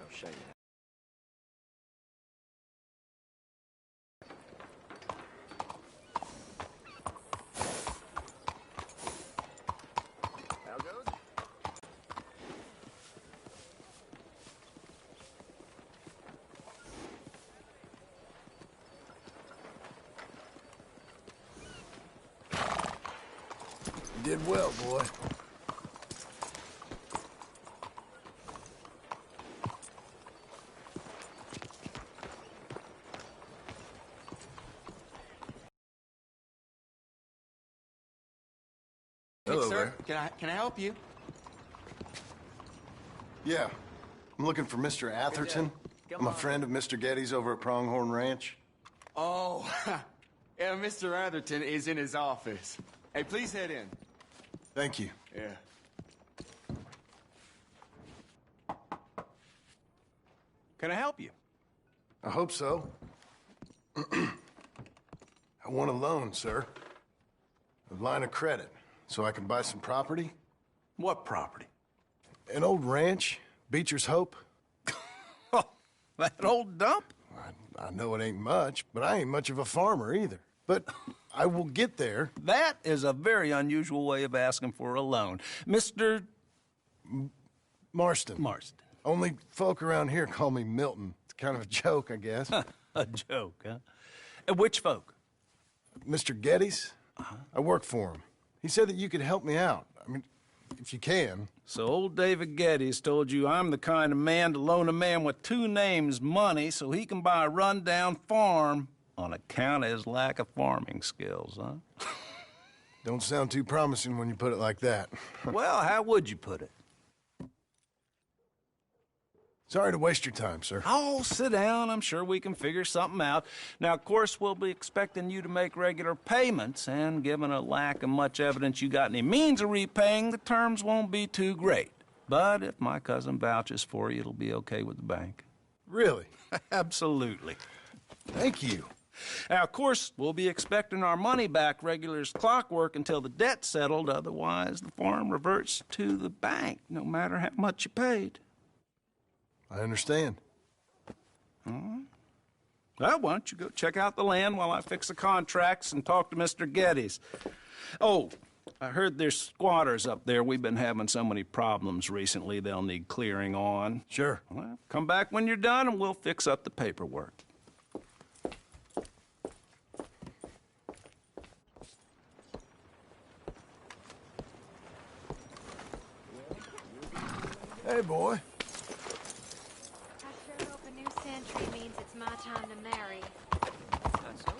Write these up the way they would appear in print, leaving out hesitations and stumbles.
I'll show you. How goes it? You did well, boy. Hello, sir. there. Can I help you? Yeah. I'm looking for Mr. Atherton. I'm a friend of Mr. Getty's over at Pronghorn Ranch. Oh, yeah, Mr. Atherton is in his office. Hey, please head in. Thank you. Yeah. Can I help you? I hope so. I want a loan, sir. A line of credit, so I can buy some property. What property? An old ranch, Beecher's Hope. Oh, that old dump? I know it ain't much, but I ain't much of a farmer either. But I will get there. That is a very unusual way of asking for a loan. Mr. Marston. Marston. Only folk around here call me Milton. It's kind of a joke, I guess. A joke, huh? And which folk? Mr. Getty's? I work for him. He said that you could help me out. I mean, if you can. So old David Getty's told you I'm the kind of man to loan a man with two names money so he can buy a rundown farm on account of his lack of farming skills, huh? Don't sound too promising when you put it like that. Well, how would you put it? Sorry to waste your time, sir. Oh, sit down. I'm sure we can figure something out. Now, of course, we'll be expecting you to make regular payments, and given a lack of much evidence you got any means of repaying, the terms won't be too great. But if my cousin vouches for you, it'll be okay with the bank. Really? Absolutely. Thank you. Now, of course, we'll be expecting our money back regular as clockwork until the debt's settled. Otherwise, the farm reverts to the bank, no matter how much you paid. I understand. Well, why don't you go check out the land while I fix the contracts and talk to Mr. Getty's. Oh, I heard there's squatters up there. We've been having so many problems recently they'll need clearing on. Sure. Well, come back when you're done and we'll fix up the paperwork. Hey, boy. I sure hope a new century means it's my time to marry. That's so.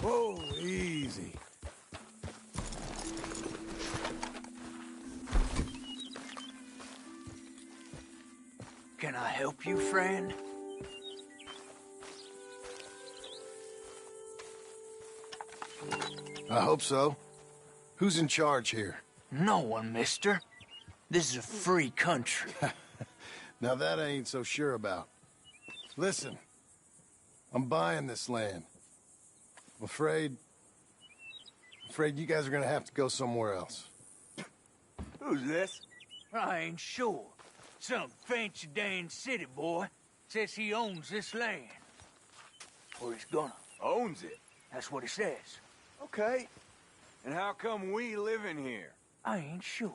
Whoa, easy. Can I help you, friend? I hope so. Who's in charge here? No one, mister. This is a free country. Now that I ain't so sure about. Listen, I'm buying this land. I'm afraid you guys are gonna have to go somewhere else. Who's this? I ain't sure. Some fancy Dan city boy says he owns this land. Or he's gonna. Owns it. That's what he says. Okay. And how come we live in here? I ain't sure.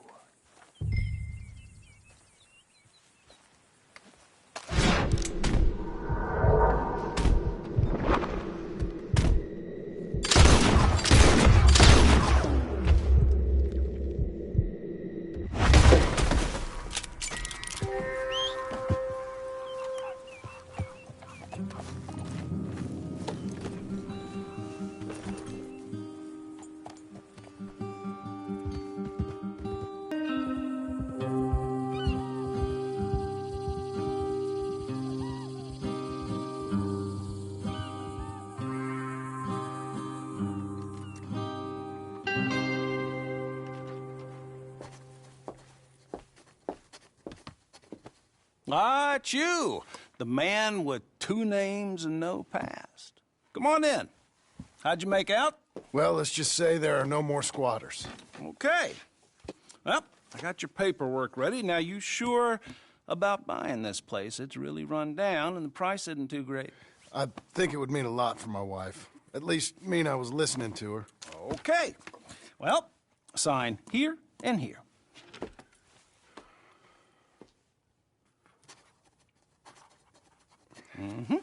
Ah, it's you, the man with 2 names and no past. Come on in. How'd you make out? Well, let's just say there are no more squatters. Okay. Well, I got your paperwork ready. Now, you sure about buying this place? It's really run down, and the price isn't too great. I think it would mean a lot for my wife. At least mean I was listening to her. Okay. Well, sign here and here. Mm-hmm.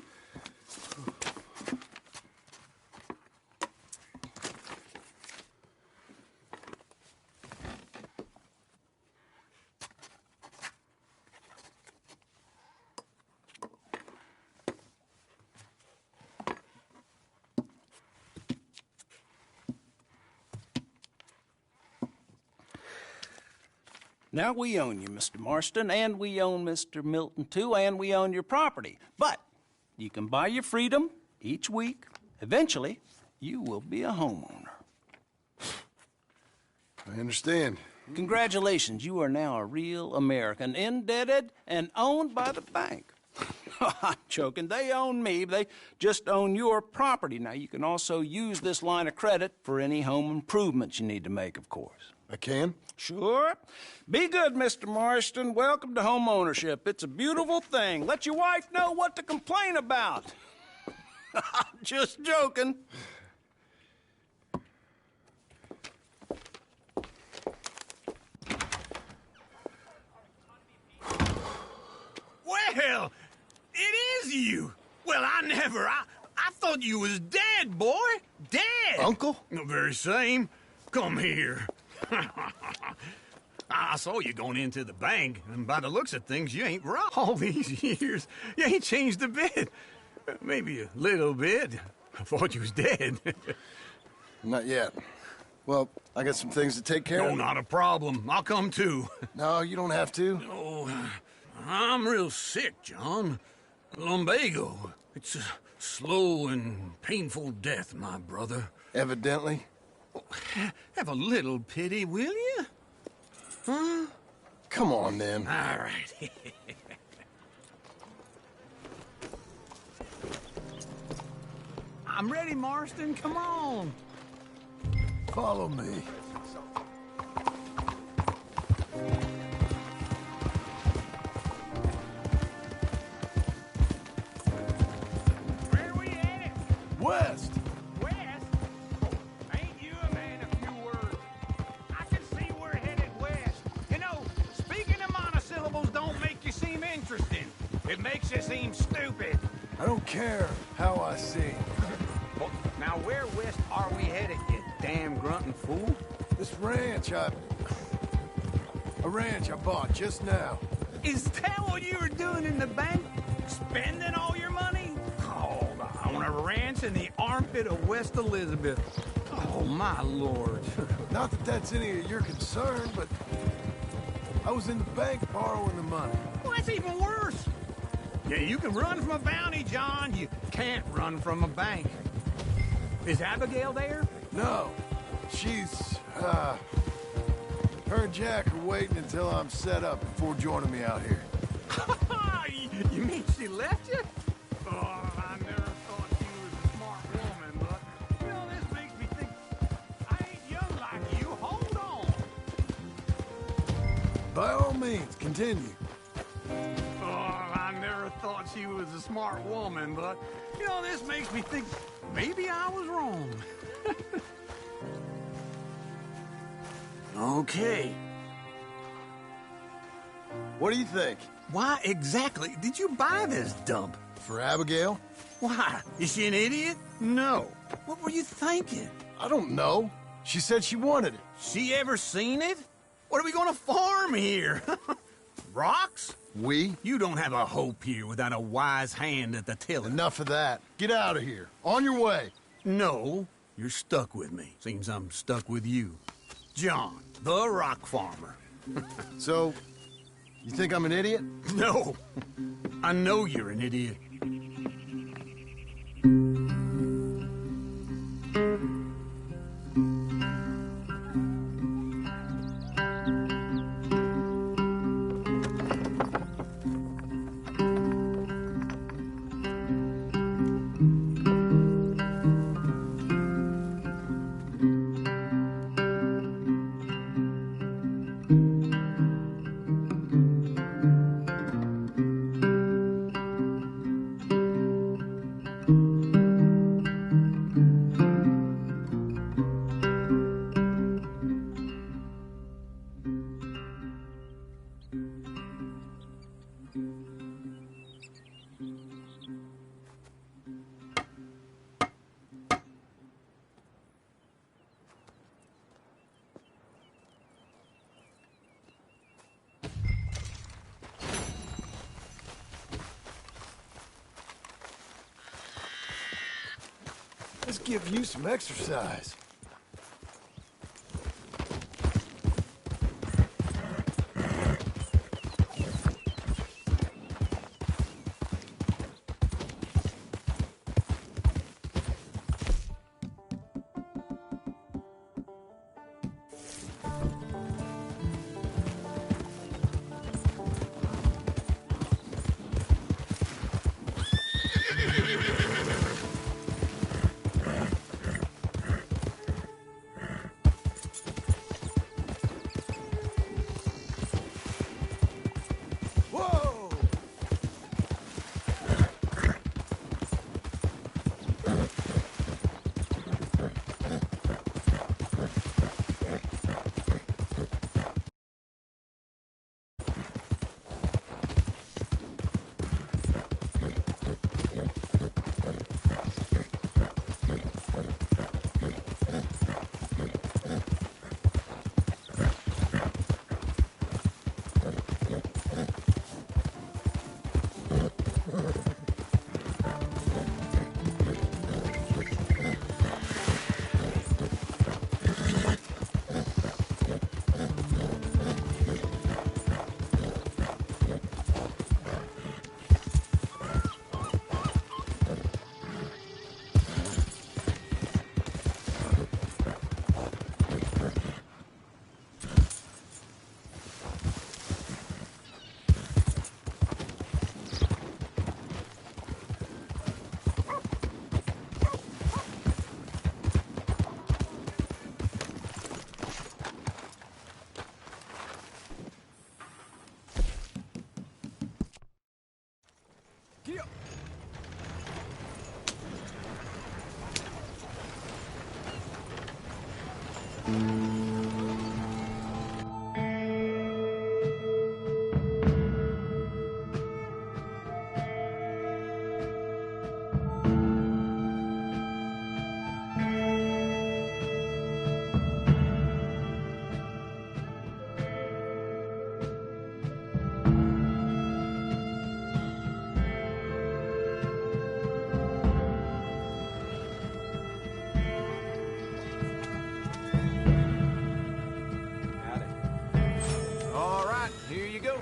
Now, we own you, Mr. Marston, and we own Mr. Milton, too, and we own your property. But you can buy your freedom each week. Eventually, you will be a homeowner. I understand. Congratulations, you are now a real American, indebted and owned by the bank. I'm joking. They own me. They just own your property. Now, you can also use this line of credit for any home improvements you need to make, of course. I can? Sure. Be good, Mr. Marston. Welcome to home ownership. It's a beautiful thing. Let your wife know what to complain about. Just joking. Well, it is you. Well, I thought you was dead, boy. Dead. Uncle? The very same. Come here. I saw you going into the bank, and by the looks of things, you ain't robbed all these years. You ain't changed a bit. Maybe a little bit. I thought you was dead. Not yet. Well, I got some things to take care No, of. not a problem. I'll come too. No, you don't have to. Oh, I'm real sick, John. Lumbago. It's a slow and painful death, my brother. Evidently. Have a little pity, will you? Huh? Come on, then. All right. I'm ready, Marston. Come on. Follow me. Where are we headed? West! West? Ain't you a man of few words? I can see we're headed west. You know, speaking of monosyllables don't make you seem interesting. It makes you seem stupid. I don't care how I sing. Well, now where west are we headed, you damn grunting fool? This ranch I bought just now. Is that what you were doing in the bank? Spending all your money? Oh, on a ranch in the armpit of West Elizabeth. Oh, my lord. Not that that's any of your concern, but I was in the bank borrowing the money. Well, that's even worse. Yeah, you can run from a bounty, John. You can't run from a bank. Is Abigail there? No, she's, her and Jack are waiting until I'm set up before joining me out here. You mean she left you? Oh, I never thought she was a smart woman, but means, continue. Oh, I never thought she was a smart woman, but, you know, this makes me think maybe I was wrong. Okay. What do you think? Why exactly did you buy this dump? For Abigail? Why? Is she an idiot? No. What were you thinking? I don't know. She said she wanted it. She ever seen it? What are we gonna farm here? Rocks? We? You don't have a hope here without a wise hand at the tiller. Enough of that. Get out of here. On your way. No, you're stuck with me. Seems I'm stuck with you. John, the rock farmer. So, you think I'm an idiot? No, I know you're an idiot. Let's give you some exercise.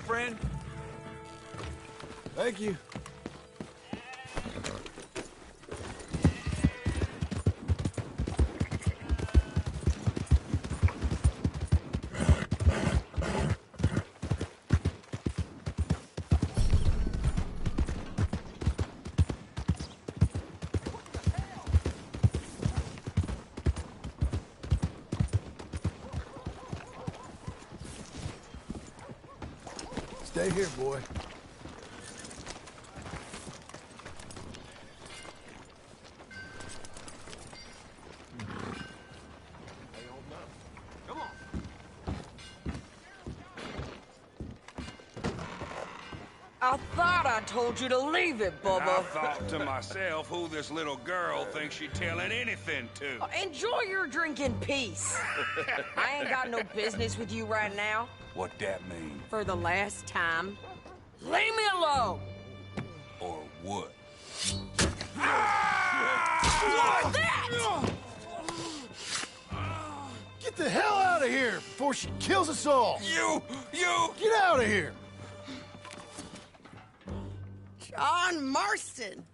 Friend. Thank you. Stay here, boy. Come on. I thought I told you to leave it, I Bubba. thought to myself who this little girl thinks she's telling anything to. Enjoy your drink in peace. I ain't got no business with you right now. What that mean? For the last time, leave me alone. Or what? What's that? Get the hell out of here before she kills us all! You! Get out of here! John Marston.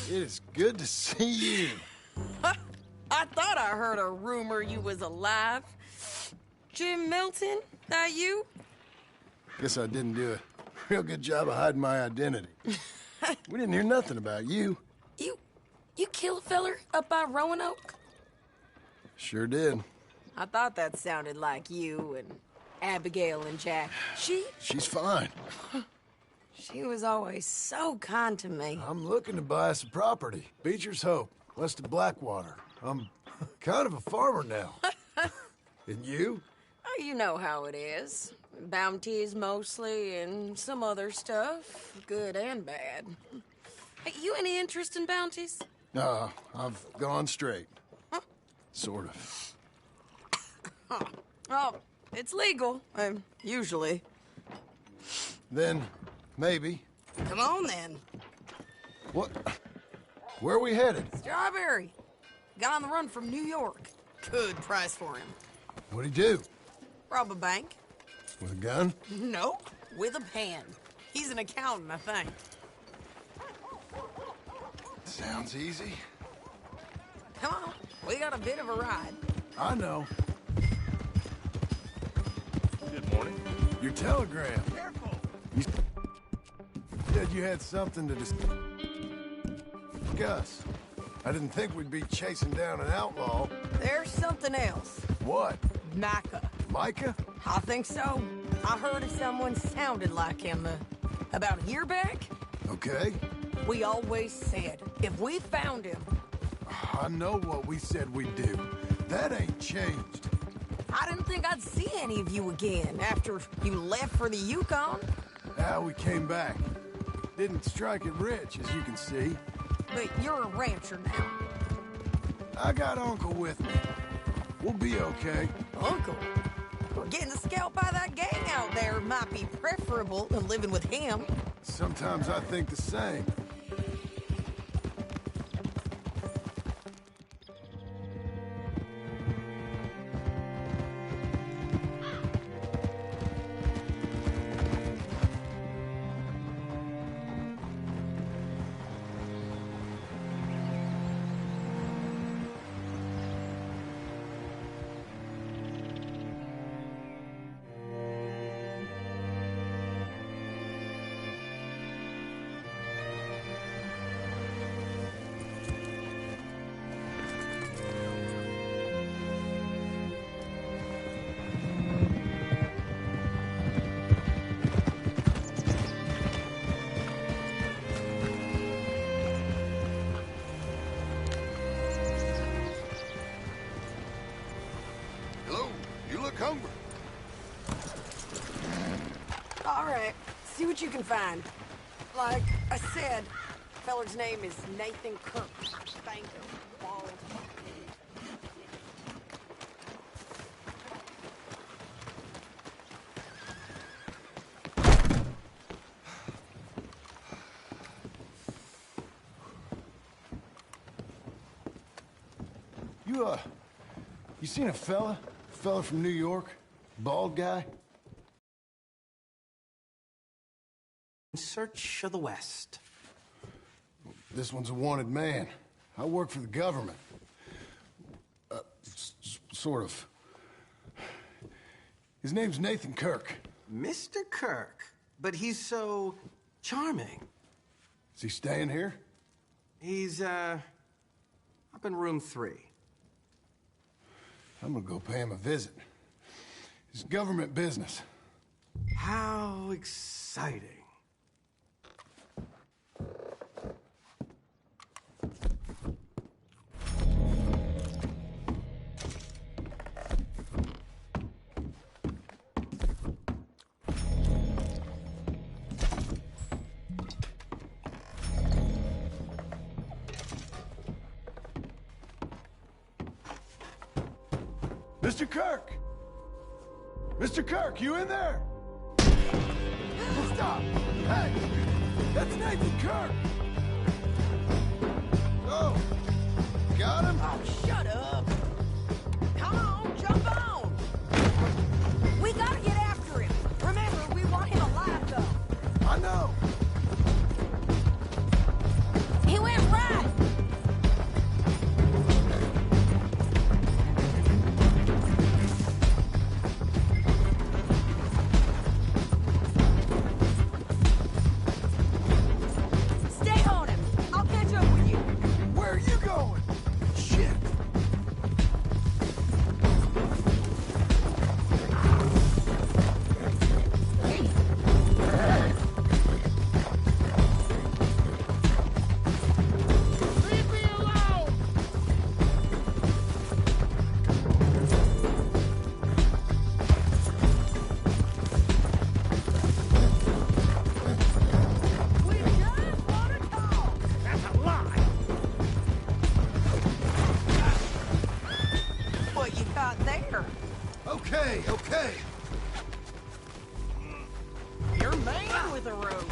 It is good to see you. I thought I heard a rumor you was alive. Jim Milton, that you? Guess I didn't do a real good job of hiding my identity. We didn't hear nothing about you. You kill a feller up by Roanoke? Sure did. I thought that sounded like you and Abigail and Jack. She's fine. She was always so kind to me. I'm looking to buy some property. Beecher's Hope, west of Blackwater. I'm kind of a farmer now. And you? Oh, you know how it is. Bounties mostly, and some other stuff, good and bad. Hey, you any interest in bounties? No, I've gone straight. Sort of. Oh, it's legal, usually. Then, maybe. Come on, then. What? Where are we headed? Strawberry. Got on the run from New York. Good price for him. What'd he do? Rob a bank? With a gun? No, with a pen. He's an accountant, I think. Sounds easy. Come on, we got a bit of a ride. I know. Good morning. Your telegram. Careful. You said you had something to discuss. I didn't think we'd be chasing down an outlaw. There's something else. What? Micah. Micah? I think so. I heard of someone sounded like him about a year back. Okay. We always said, if we found him... I know what we said we'd do. That ain't changed. I didn't think I'd see any of you again after you left for the Yukon. We came back. Didn't strike it rich, as you can see. But you're a rancher now. I got Uncle with me. We'll be okay. Uncle? Well, getting scalped by that gang out there might be preferable than living with him. Sometimes I think the same. Hungry. All right, see what you can find. Like I said, feller's name is Nathan Kirk. Banker, bald. You seen a fella? Fella from New York? Bald guy? In search of the West. This one's a wanted man. I work for the government. Sort of. His name's Nathan Kirk. Mr. Kirk, but he's so charming. Is he staying here? He's, up in room 3. I'm gonna go pay him a visit. It's government business. How exciting. Mr. Kirk! Mr. Kirk, you in there? Stop! Hey! That's Nathan Kirk! Oh! Got him? Oh, shut up. Come on, jump on. We gotta get after him. Remember, we want him alive, though. I know! He went right. Stay on him. I'll catch up with you. Where are you going? Shit! Leave me alone! We just want to talk. That's a lie! What you got there? Okay, okay. You're man with a rope.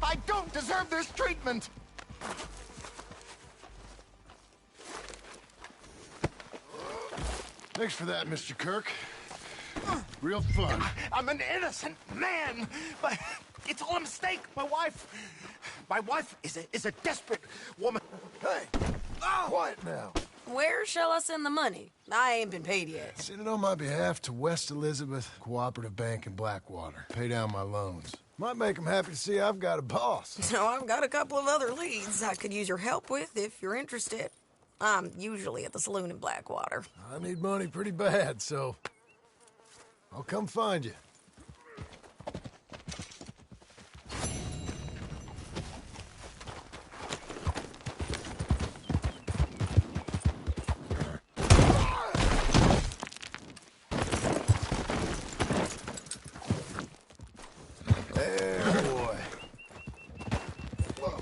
I don't deserve this treatment! Thanks for that, Mr. Kirk. Real fun. I'm an innocent man, but it's all a mistake. My wife is a desperate woman. Hey! Quiet now. Where shall I send the money? I ain't been paid yet. Send it on my behalf to West Elizabeth Cooperative Bank in Blackwater. Pay down my loans. Might make them happy to see I've got a boss. So I've got a couple of other leads I could use your help with if you're interested. I'm usually at the saloon in Blackwater. I need money pretty bad, so I'll come find you. There, boy. Whoa.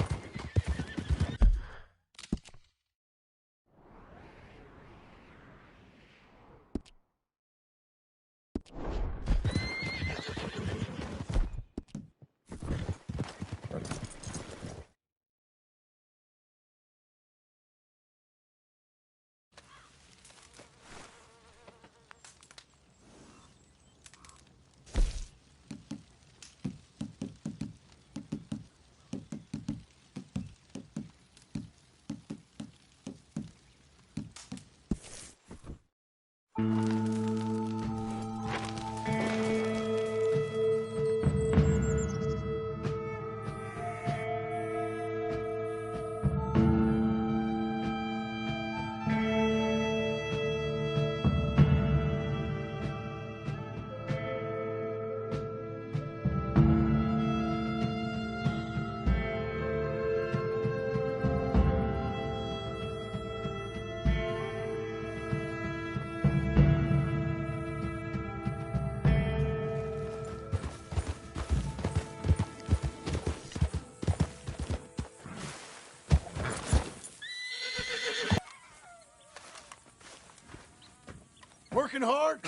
Working hard?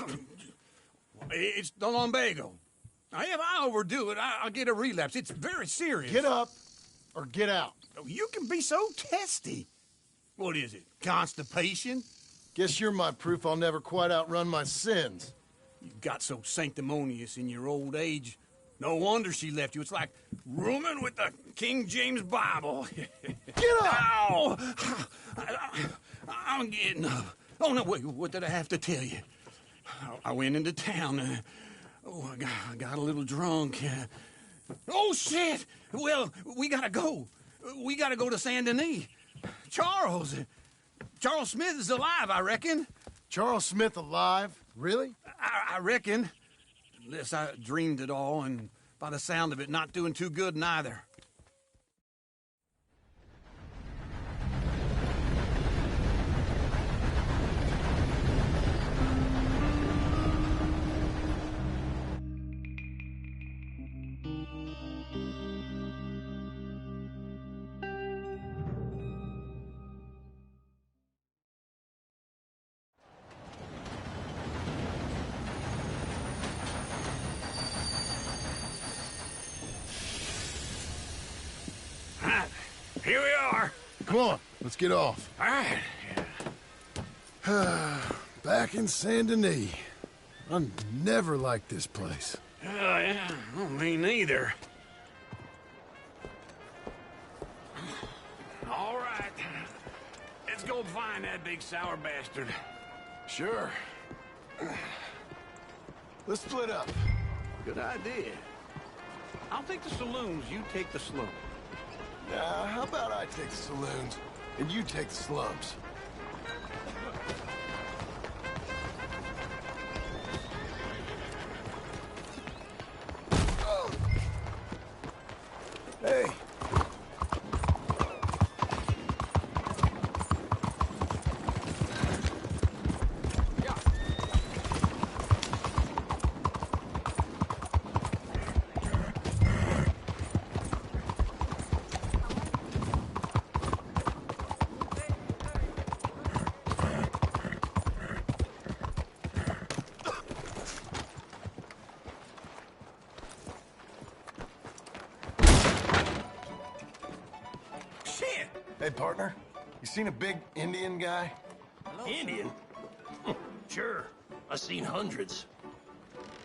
It's the lumbago. Now, if I overdo it, I'll get a relapse. It's very serious. Get up or get out. You can be so testy. What is it, constipation? Guess you're my proof I'll never quite outrun my sins. You got so sanctimonious in your old age. No wonder she left you. It's like rooming with the King James Bible. Get up! Ow! I'm getting up. Oh, no, wait, what did I have to tell you? I went into town. I got a little drunk. Oh, shit! Well, we gotta go. We gotta go to Saint Denis. Charles Smith is alive, I reckon. Charles Smith alive? Really? I reckon. Unless I dreamed it all, and by the sound of it, not doing too good neither. Here we are. Come on, let's get off. All right. Back in Saint Denis. I never liked this place. Yeah, well, me neither. All right. Let's go find that big sour bastard. Sure. Let's split up. Good idea. I'll take the saloons, you take the slums. Now, how about I take the saloons, and you take the slums? Hey! Hey, partner. You seen a big Indian guy? Indian? Sure. I've seen hundreds.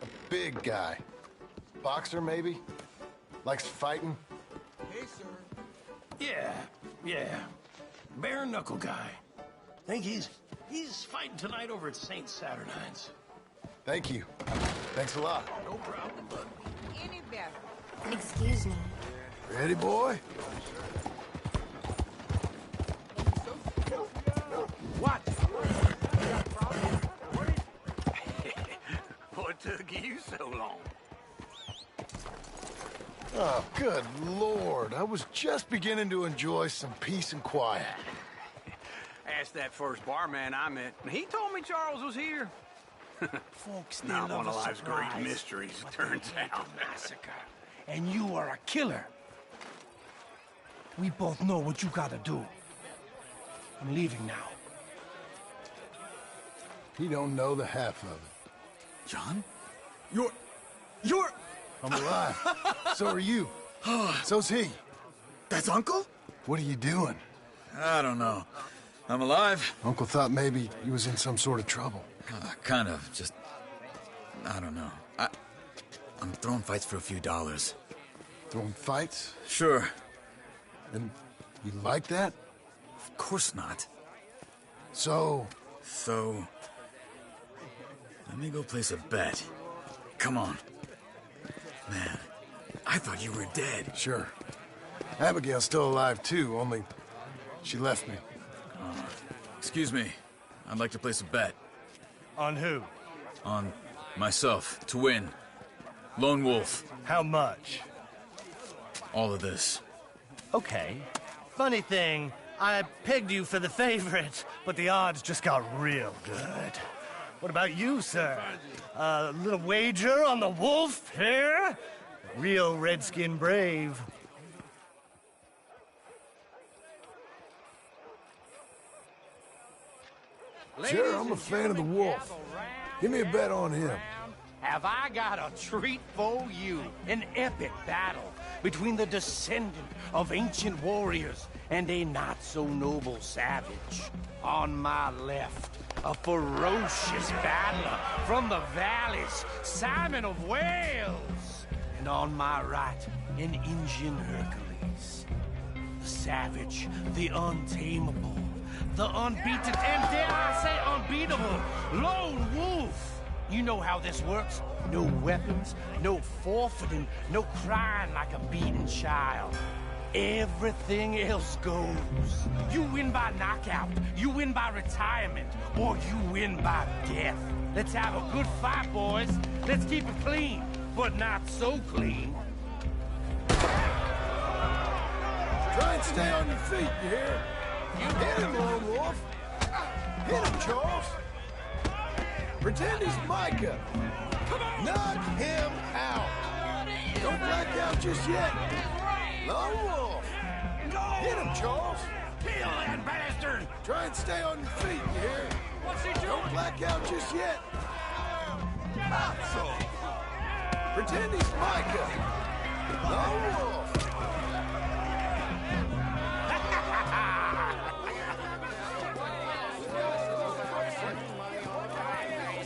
A big guy. Boxer, maybe? Likes fighting? Hey, sir. Yeah. Bare knuckle guy. Think he's fighting tonight over at St. Saturnine's. Thank you. Thanks a lot. No problem, bud. Any better. Excuse me. Ready, boy? What? What took you so long? Oh, good Lord. I was just beginning to enjoy some peace and quiet. Asked that first barman I met, and he told me Charles was here. Folks, they Not love one of a life's great surprise, mysteries, but turns they hate out. a massacre. And you are a killer. We both know what you gotta do. I'm leaving now. He don't know the half of it. John? You're... I'm alive. So are you. So's he. That's Uncle? What are you doing? I don't know. I'm alive. Uncle thought maybe he was in some sort of trouble. Kind of. Just... I don't know. I'm throwing fights for a few dollars. Throwing fights? Sure. And you like that? Of course not. So... Let me go place a bet. Come on. Man, I thought you were dead. Sure. Abigail's still alive, too, only she left me. Excuse me. I'd like to place a bet. On who? On myself, to win. Lone Wolf. How much? All of this. Okay. Funny thing, I pegged you for the favorite, but the odds just got real good. What about you, sir? A little wager on the wolf here? Real redskin brave. Sure, I'm a fan of the wolf. Give me a bet on him. Have I got a treat for you? An epic battle between the descendant of ancient warriors and a not-so-noble savage. On my left, a ferocious battler from the valleys, Simon of Wales. And on my right, an Indian Hercules. The savage, the untamable, the unbeaten, and dare I say unbeatable, Lone Wolf. You know how this works. No weapons, no forfeiting, no crying like a beaten child. everything else goes. You win by knockout, you win by retirement, or you win by death. Let's have a good fight, boys. Let's keep it clean, but not so clean. Try and stay on your feet, you hear? Hit him, Lone Wolf. Hit him, Charles. Pretend he's Micah. Knock him out. Don't black out just yet. Lone Wolf. Hit him, Charles. Kill that bastard! Try and stay on your feet, you hear? What's he doing? Don't black out just yet. So. Pretend he's Micah. Lone Wolf.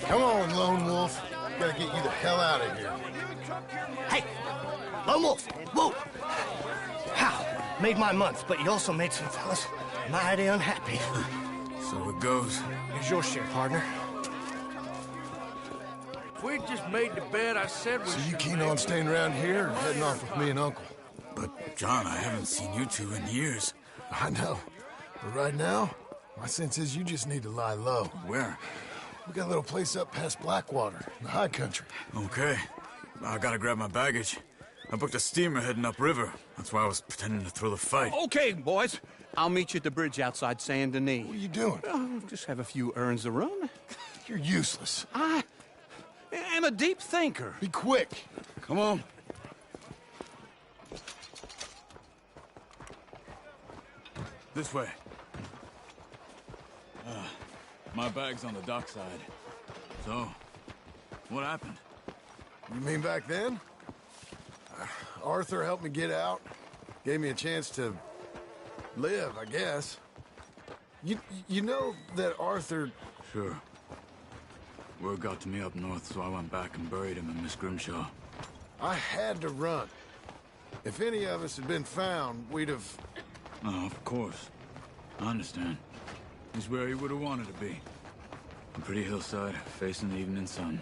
Come on, Lone Wolf. Gotta get you the hell out of here. Hey, Lone Wolf, whoa! How? Made my month, but you also made some fellas mighty unhappy. So it goes. Here's your share, partner. If we just made the bed, I said we So you keen on staying around here or heading off with me and Uncle? But, John, I haven't seen you two in years. I know. But right now, my sense is you just need to lie low. Where? We got a little place up past Blackwater, in the high country. Okay. I gotta grab my baggage. I booked a steamer heading upriver. That's why I was pretending to throw the fight. Okay, boys. I'll meet you at the bridge outside Saint Denis. What are you doing? Oh, just have a few errands to run. You're useless. I am a deep thinker. Be quick. Come on. This way. My bag's on the dockside. So, what happened? You mean back then? Arthur helped me get out. Gave me a chance to live, I guess. You know that Arthur... Sure. Word got to me up north, so I went back and buried him in Miss Grimshaw. I had to run. If any of us had been found, we'd have... Oh, of course. I understand. He's where he would have wanted to be. A pretty hillside, facing the evening sun.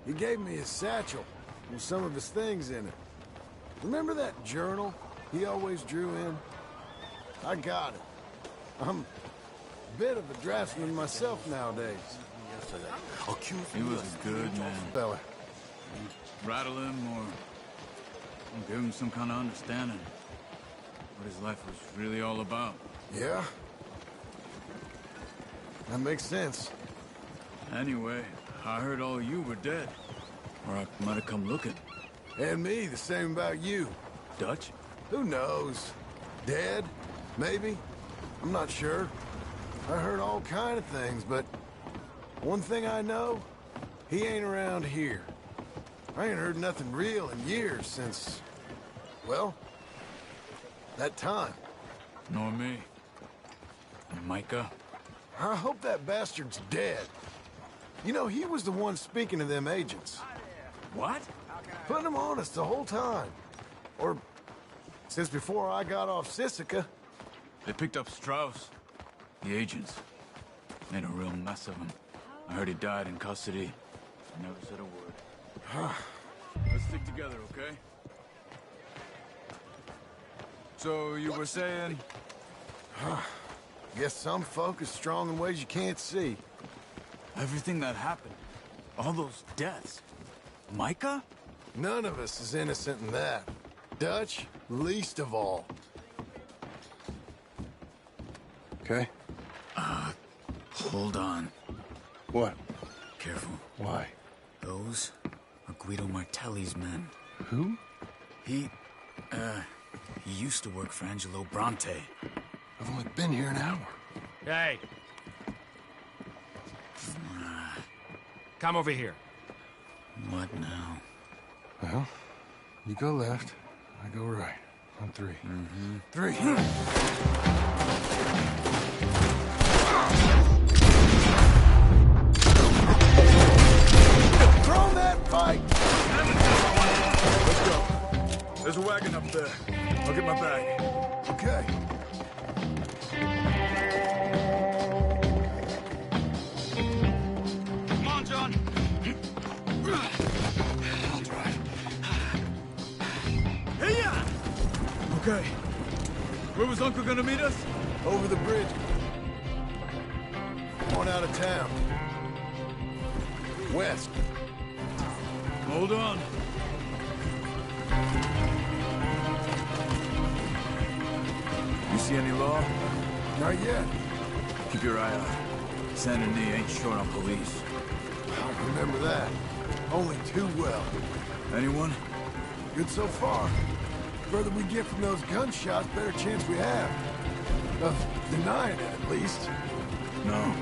He gave me his satchel with some of his things in it. Remember that journal he always drew in? I got it. I'm a bit of a draftsman myself nowadays. He was a good man. Fella. Rattle him or give him some kind of understanding what his life was really all about. Yeah? That makes sense. Anyway, I heard all you were dead. Or I might have come looking. And me, the same about you. Dutch? Who knows? Dead? Maybe? I'm not sure. I heard all kind of things, but one thing I know, he ain't around here. I ain't heard nothing real in years since, well, that time. Nor me. And Micah? I hope that bastard's dead. You know, he was the one speaking to them agents. What? Putting them on us the whole time. Or since before I got off Sisika. They picked up Strauss. The agents. Made a real mess of him. I heard he died in custody. Never said a word. Let's stick together, okay? So, you were saying? Guess some folk is strong in ways you can't see. Everything that happened. All those deaths. Micah? None of us is innocent in that. Dutch, least of all. Okay? Hold on. What? Careful. Why? Those are Guido Martelli's men. Who? He used to work for Angelo Bronte. I've only been here an hour. Hey. Come over here. What now? Well, you go left, I go right. On three. Mm-hmm. 3. Throw that fight! Let's go. There's a wagon up there. I'll get my bag. Okay. Come on, John. I'll drive. Hey-ya! Okay. uncle gonna meet us? Over the bridge. Going out of town. West. Hold on. You see any law? Not yet. Keep your eye out. Saint Denis ain't short on police. I remember that. Only too well. Anyone? Good so far. Further we get from those gunshots, better chance we have. Of denying it, at least. No.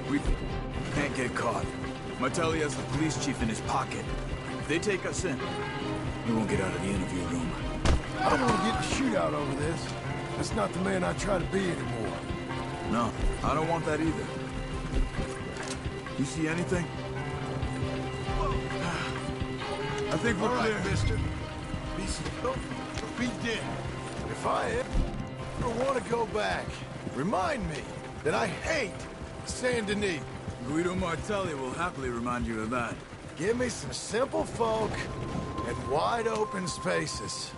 We can't get caught. Martelli has the police chief in his pocket. If they take us in, we won't get out of the interview room. I don't want to get in a shootout over this. That's not the man I try to be anymore. No, I don't want that either. You see anything? I think we're clear. Mister. Be still or be dead. If I ever want to go back, remind me that I hate Saint Denis. Guido Martelli will happily remind you of that. Give me some simple folk and wide open spaces.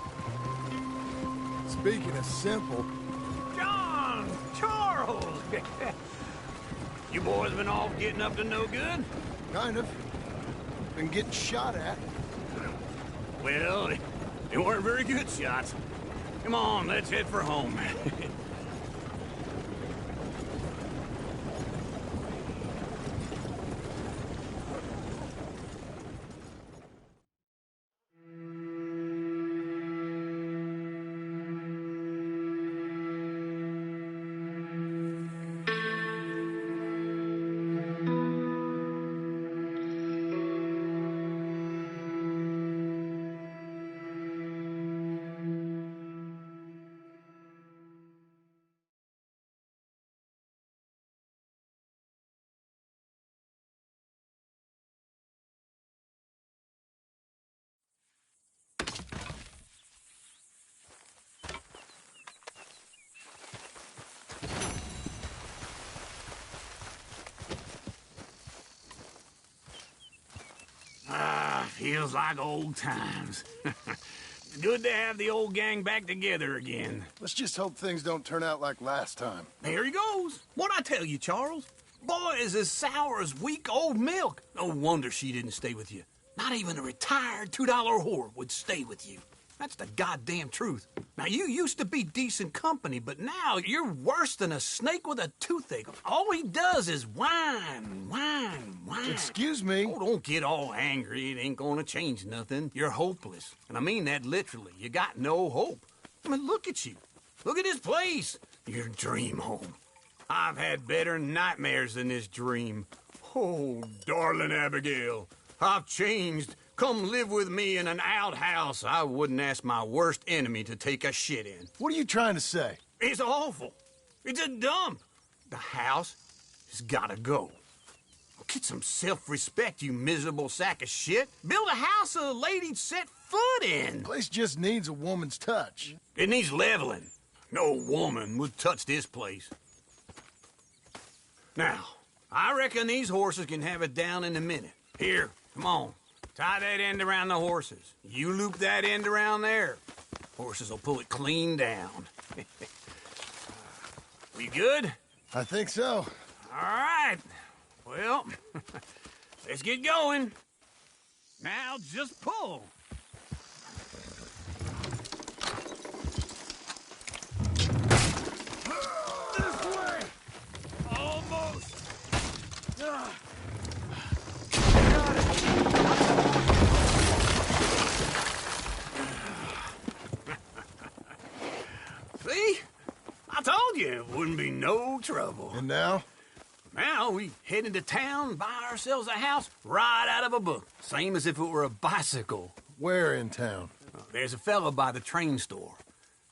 Speaking of simple... John! Charles! You boys been off getting up to no good? Kind of. Been getting shot at. Well, they weren't very good shots. Come on, let's head for home. Feels like old times. It's good to have the old gang back together again. Let's just hope things don't turn out like last time. There he goes. What'd I tell you, Charles? Boy is as sour as weak old milk. No wonder she didn't stay with you. Not even a retired $2 whore would stay with you. That's the goddamn truth. Now, you used to be decent company, but now you're worse than a snake with a toothache. All he does is whine, whine, whine. Excuse me? Oh, don't get all angry. It ain't gonna change nothing. You're hopeless. And I mean that literally. You got no hope. I mean, look at you. Look at this place. Your dream home. I've had better nightmares than this dream. Oh, darling Abigail, I've changed. Come live with me in an outhouse I wouldn't ask my worst enemy to take a shit in. What are you trying to say? It's awful. It's a dump. The house has gotta go. Get some self-respect, you miserable sack of shit. Build a house a lady'd set foot in. The place just needs a woman's touch. It needs leveling. No woman would touch this place. Now, I reckon these horses can have it down in a minute. Here, come on. Tie that end around the horses. You loop that end around there. Horses will pull it clean down. We good? I think so. All right. Well, let's get going. Now just pull. This way! Almost. See? I told you it wouldn't be no trouble. And now? Now we head into town, buy ourselves a house right out of a book. Same as if it were a bicycle. Where in town? There's a fella by the train store.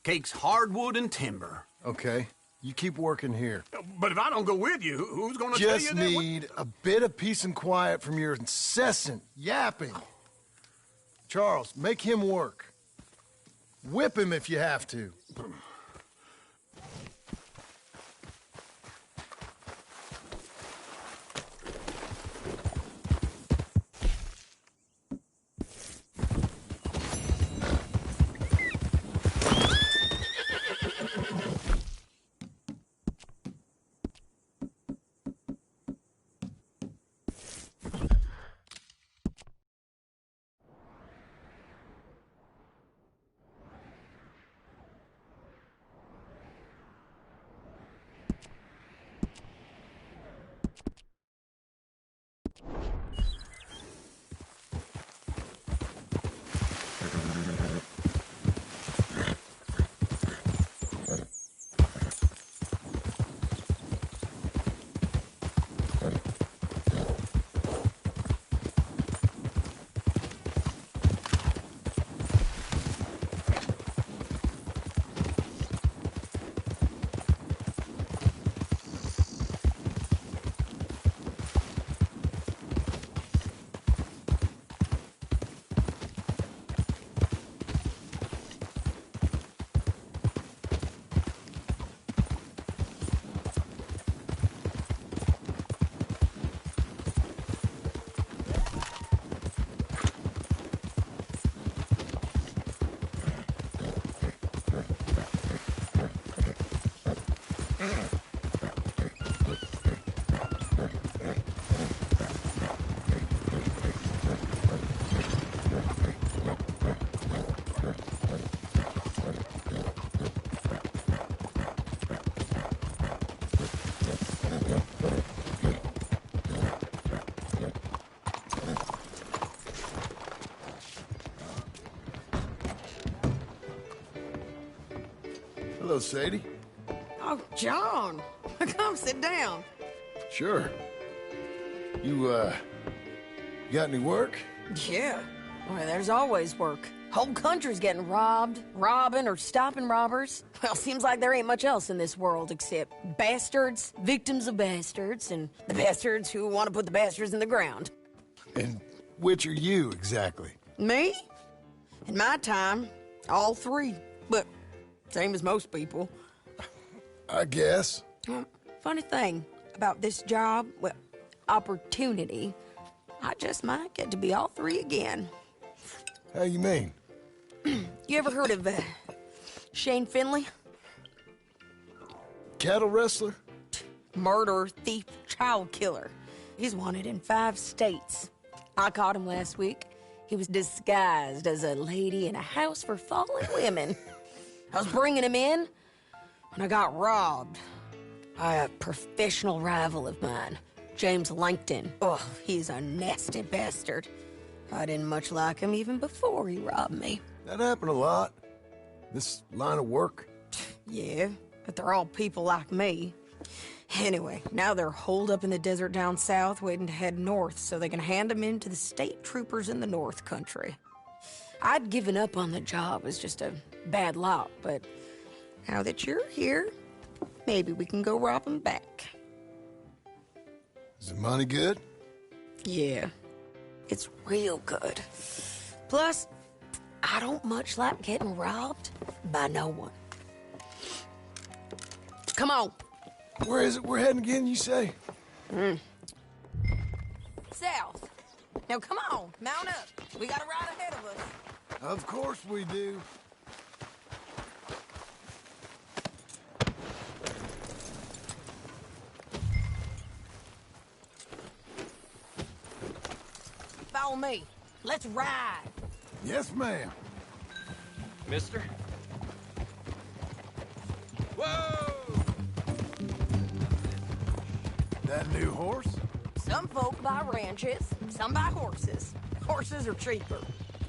Cakes hardwood and timber. Okay. You keep working here. But if I don't go with you, who's gonna tell you Just that? need a bit of peace and quiet from your incessant yapping. Charles, make him work. Whip him if you have to. Hello, Sadie. Oh, John. Come sit down. Sure. You got any work? Yeah. Well, there's always work. Whole country's getting robbed, robbing, or stopping robbers. Well, seems like there ain't much else in this world except bastards, victims of bastards, and the bastards who want to put the bastards in the ground. And which are you, exactly? Me? In my time, all three. But same as most people. I guess. Funny thing about this job, well, opportunity, I just might get to be all three again. How you mean? You ever heard of Shane Finley? Cattle wrestler? Murderer, thief, child killer. He's wanted in 5 states. I caught him last week. He was disguised as a lady in a house for fallen women. I was bringing him in when I got robbed by a professional rival of mine, James Langton. Oh, he's a nasty bastard. I didn't much like him even before he robbed me. That happened a lot. This line of work. Yeah, but they're all people like me. Anyway, now they're holed up in the desert down south waiting to head north so they can hand them in to the state troopers in the north country. I'd given up on the job as just a bad lot, but now that you're here, maybe we can go rob them back. Is the money good? Yeah, it's real good. Plus, I don't much like getting robbed by no one. Come on. Where is it we're heading again, you say? South. Now come on, mount up. We got a ride ahead of us. Of course we do. Follow me. Let's ride. Yes, ma'am. Mister? Whoa! That new horse? Some folk buy ranches, some buy horses. Horses are cheaper.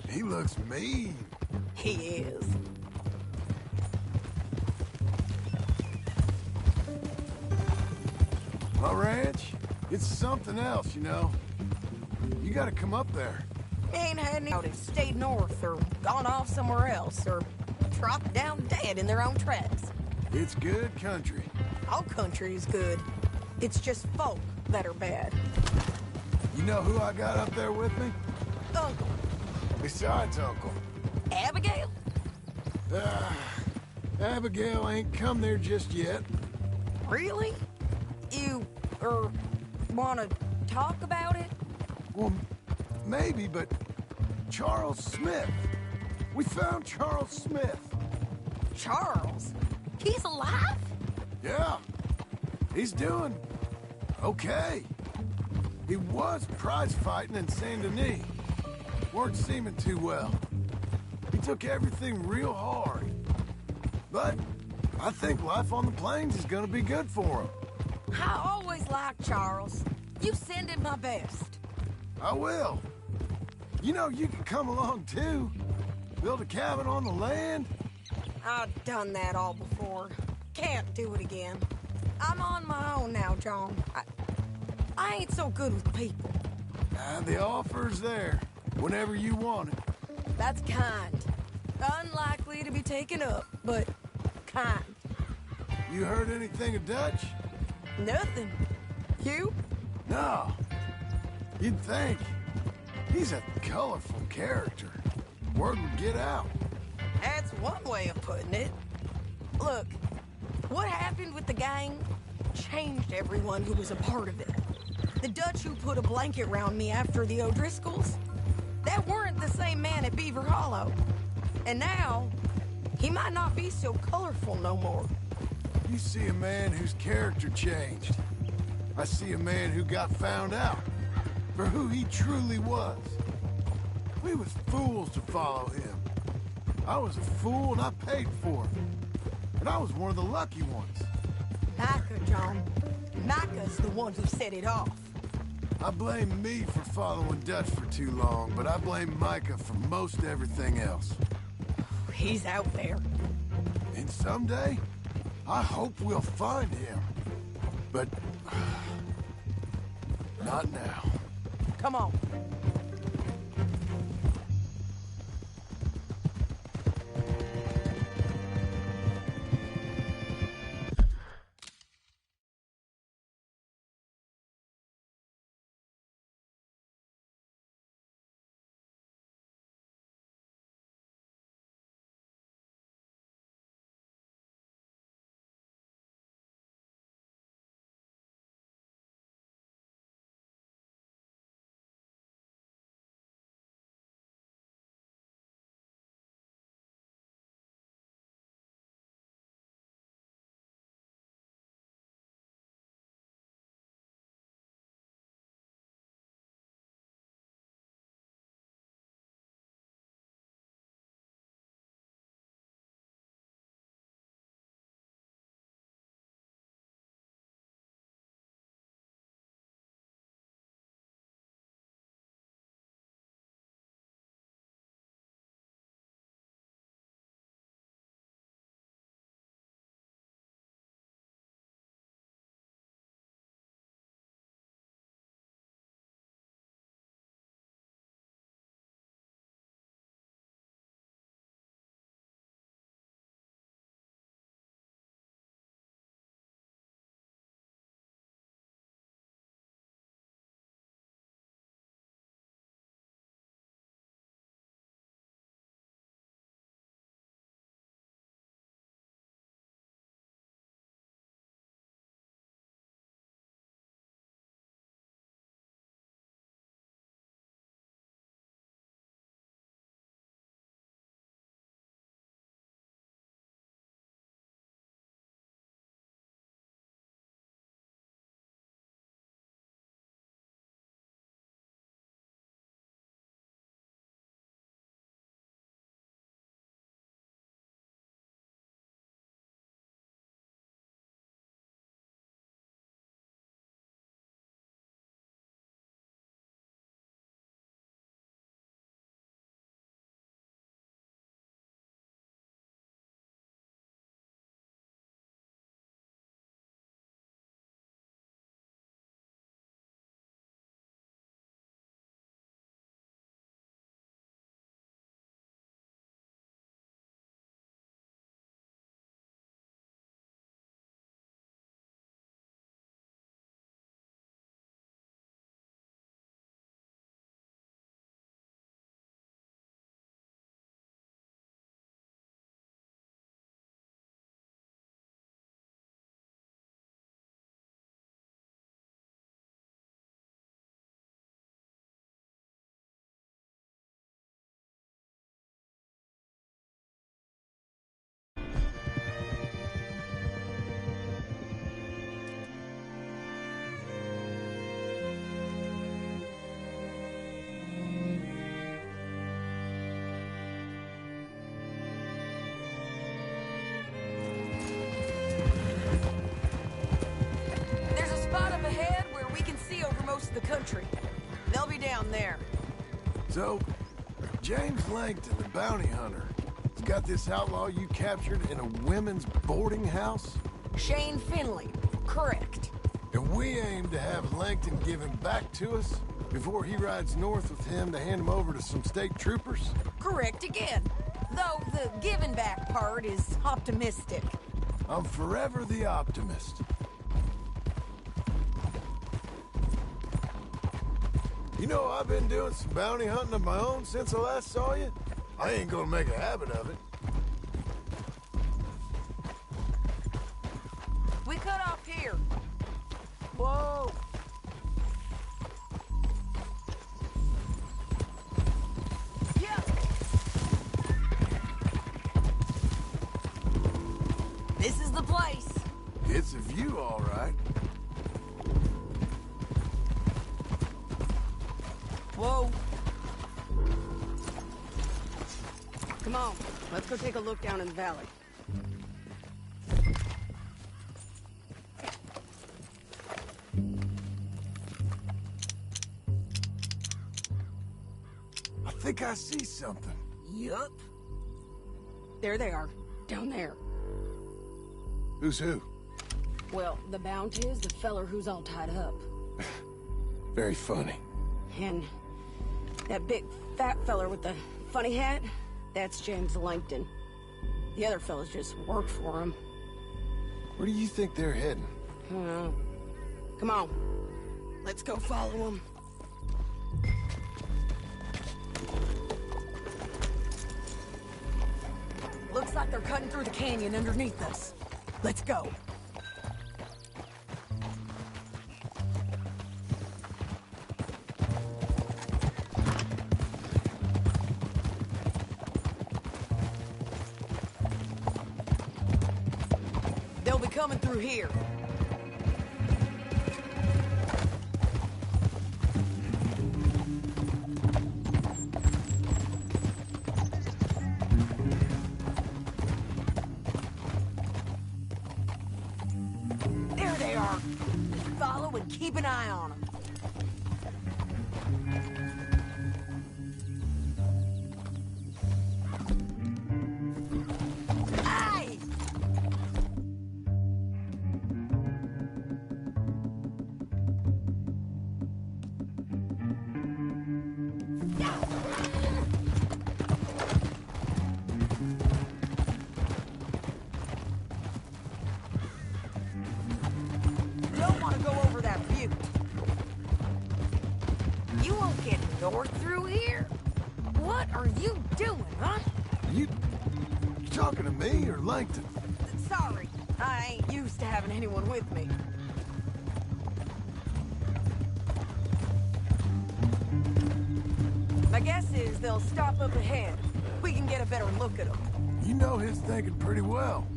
He looks mean. He is. My ranch? It's something else, you know. You gotta come up there. Ain't had any out have stayed north or gone off somewhere else or dropped down dead in their own tracks. It's good country. All country is good. It's just folk that are bad. You know who I got up there with me? Uncle. Besides Uncle. Abigail? Abigail ain't come there just yet. Really? You, wanna talk about it? Well, maybe, but Charles Smith. We found Charles Smith. Charles? He's alive? Yeah. He's doing okay. He was prize fighting in Saint Denis. Weren't seeming too well. He took everything real hard. But I think life on the plains is gonna be good for him. I always liked Charles. You send him my best. I will. You know, you can come along too. Build a cabin on the land. I've done that all before. Can't do it again. I'm on my own now, John. I ain't so good with people. The offer's there, whenever you want it. That's kind. Unlikely to be taken up, but kind. You heard anything of Dutch? Nothing. You? No. You'd think. He's a colorful character. Word would get out. That's one way of putting it. Look, what happened with the gang changed everyone who was a part of it. The Dutch who put a blanket around me after the O'Driscolls, that weren't the same man at Beaver Hollow. And now, he might not be so colorful no more. You see a man whose character changed. I see a man who got found out for who he truly was. We was fools to follow him. I was a fool and I paid for it. And I was one of the lucky ones. Micah, John. Micah's the one who set it off. I blame me for following Dutch for too long, but I blame Micah for most everything else. He's out there. And someday, I hope we'll find him. But... not now. Come on. most of the country. They'll be down there. So, James Langton, the bounty hunter, has got this outlaw you captured in a women's boarding house? Shane Finley, correct. And we aim to have Langton give him back to us before he rides north with him to hand him over to some state troopers? Correct again. Though the giving back part is optimistic. I'm forever the optimist. You know, I've been doing some bounty hunting of my own since I last saw you. I ain't gonna make a habit of it. We cut off here. Whoa. Yeah. This is the place. It's a view, all right. Whoa. Come on, let's go take a look down in the valley. I think I see something. Yup. There they are, down there. Who's who? Well, the Bounty is the feller who's all tied up. Very funny. And that big fat feller with the funny hat, that's James Langton. The other fellas just work for him. Where do you think they're heading? I don't know. Come on. Let's go follow them. Looks like they're cutting through the canyon underneath us. Let's go. They'll be coming through here. There they are. Follow and keep an eye on them. Don't want to go over that butte. You won't get north through here? What are you doing, huh? You talking to me or Langton? Sorry, I ain't used to having anyone with me. My guess is they'll stop up ahead. We can get a better look at them. You know his thinking pretty well.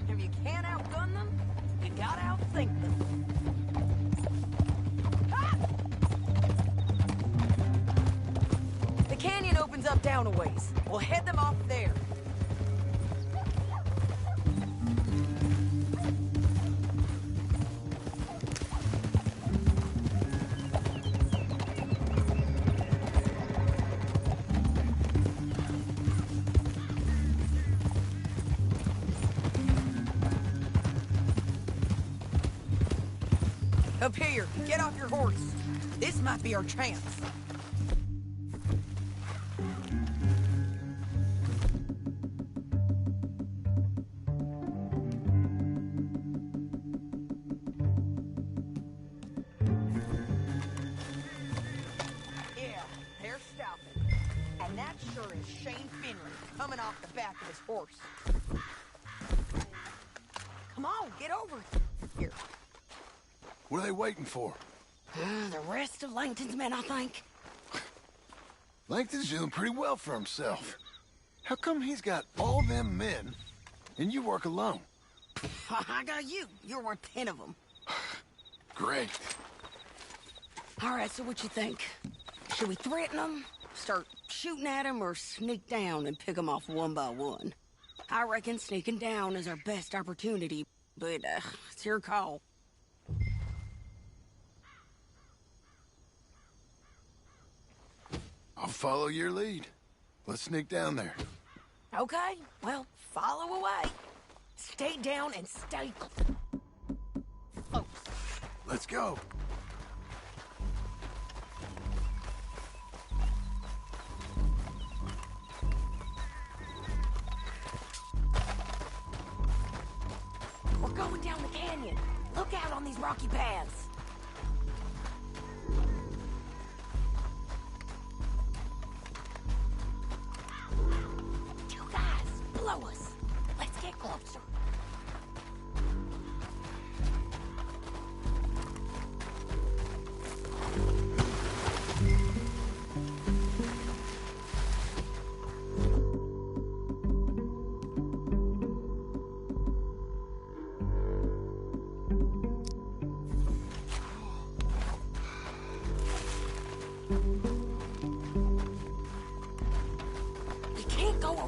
If you can't outgun them, you gotta outthink them. Ah! The canyon opens up down a ways. We'll head them off there. Up here, get off your horse. This might be our chance. Yeah, they're stopping. And that sure is Shane Finley coming off the back of his horse. Come on, get over here. What are they waiting for? The rest of Langton's men, I think. Langton's doing pretty well for himself. How come he's got all them men and you work alone? I got you. You're worth 10 of them. Great. All right, so what you think? Should we threaten them, start shooting at them, or sneak down and pick them off one by one? I reckon sneaking down is our best opportunity, but it's your call. I'll follow your lead. Let's sneak down there. Okay, well, follow away. Stay down and stay close. Let's go. We're going down the canyon. Look out on these rocky paths. You guys, blow us. Let's get closer.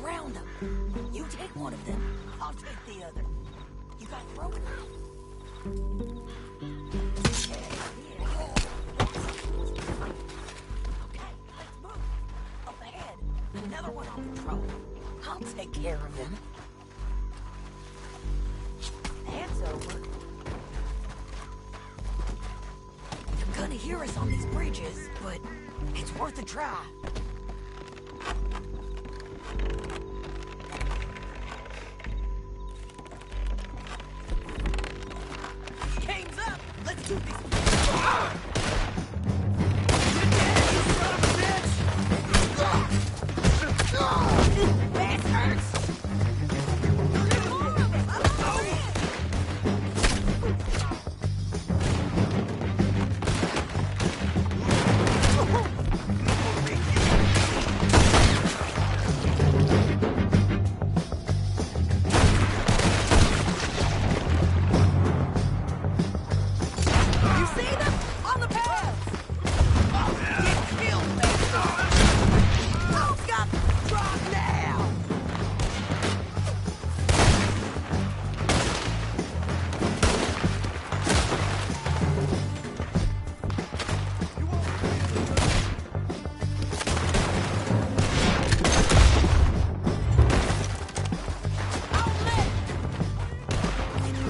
Around them. You take one of them, I'll take the other. You got broken out. Okay, let's move. Up ahead, another one on patrol. I'll take care of him. And dangerous on these bridges, but it's worth a try. Game's up! Let's do this! That hurts! You see them? On the path! Get killed, man! Who's got the drop now?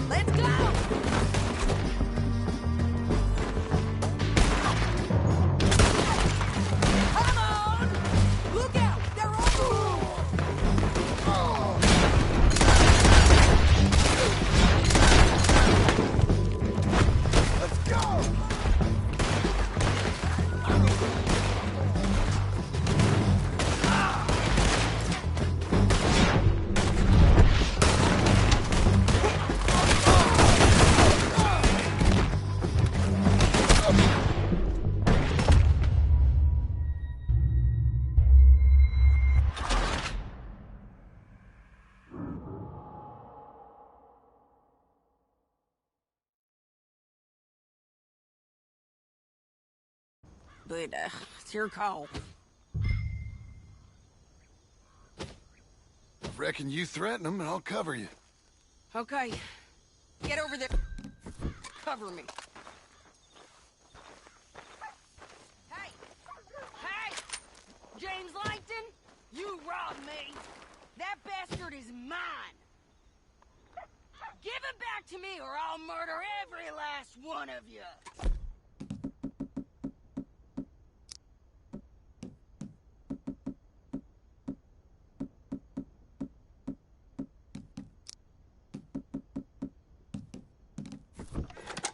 Let's go! Come on! Look out! They're all... Let's go! But, it's your call. Reckon you threaten them and I'll cover you. Okay. Get over there. Cover me. Hey! Hey! James Langton, you robbed me. That bastard is mine. Give him back to me or I'll murder every last one of you.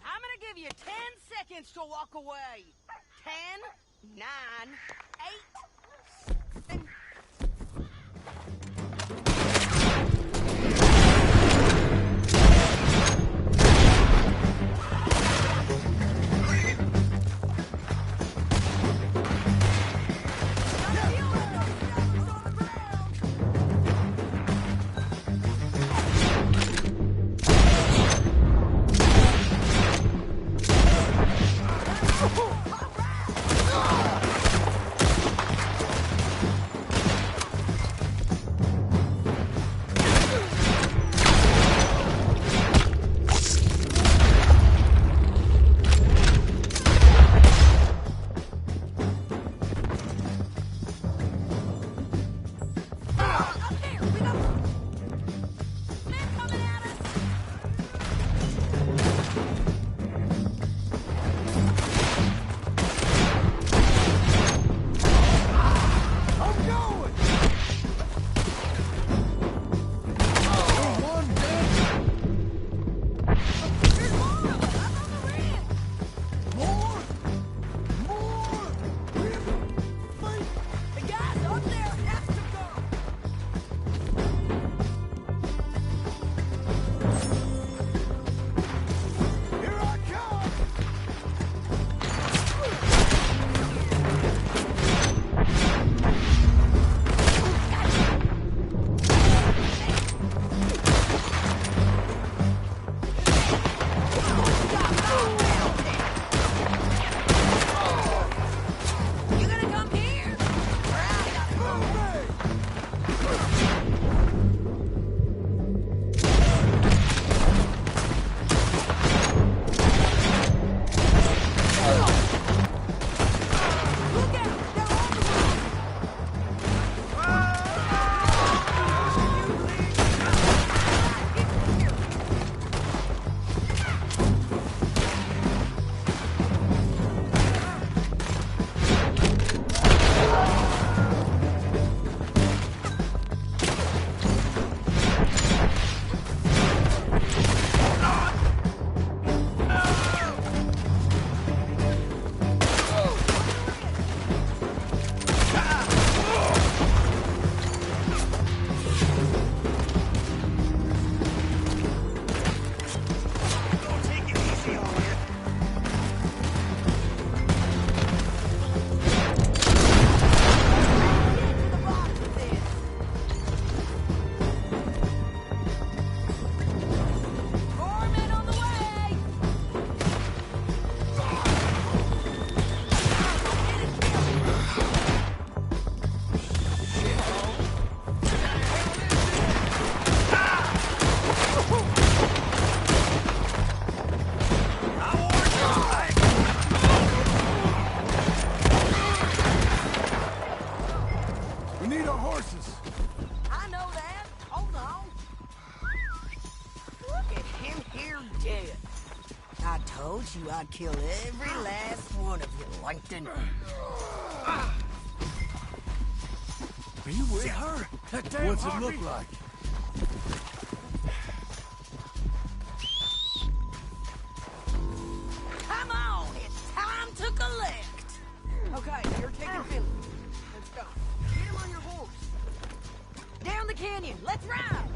I'm gonna give you 10 seconds to walk away. 10, 9, 8, 7... I'd kill every last one of you, Langton. Are you with her? That damn What's it Harvey? look like? Come on, it's time to collect. Okay, you're taking Philly. Let's go. Get him on your horse. Down the canyon. Let's ride.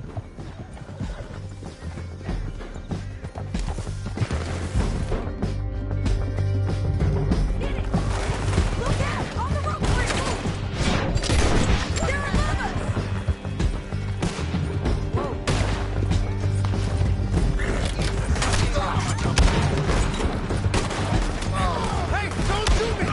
Hit it. Look out! On the rope bridge. They're above us. Whoa. Hey, don't shoot me!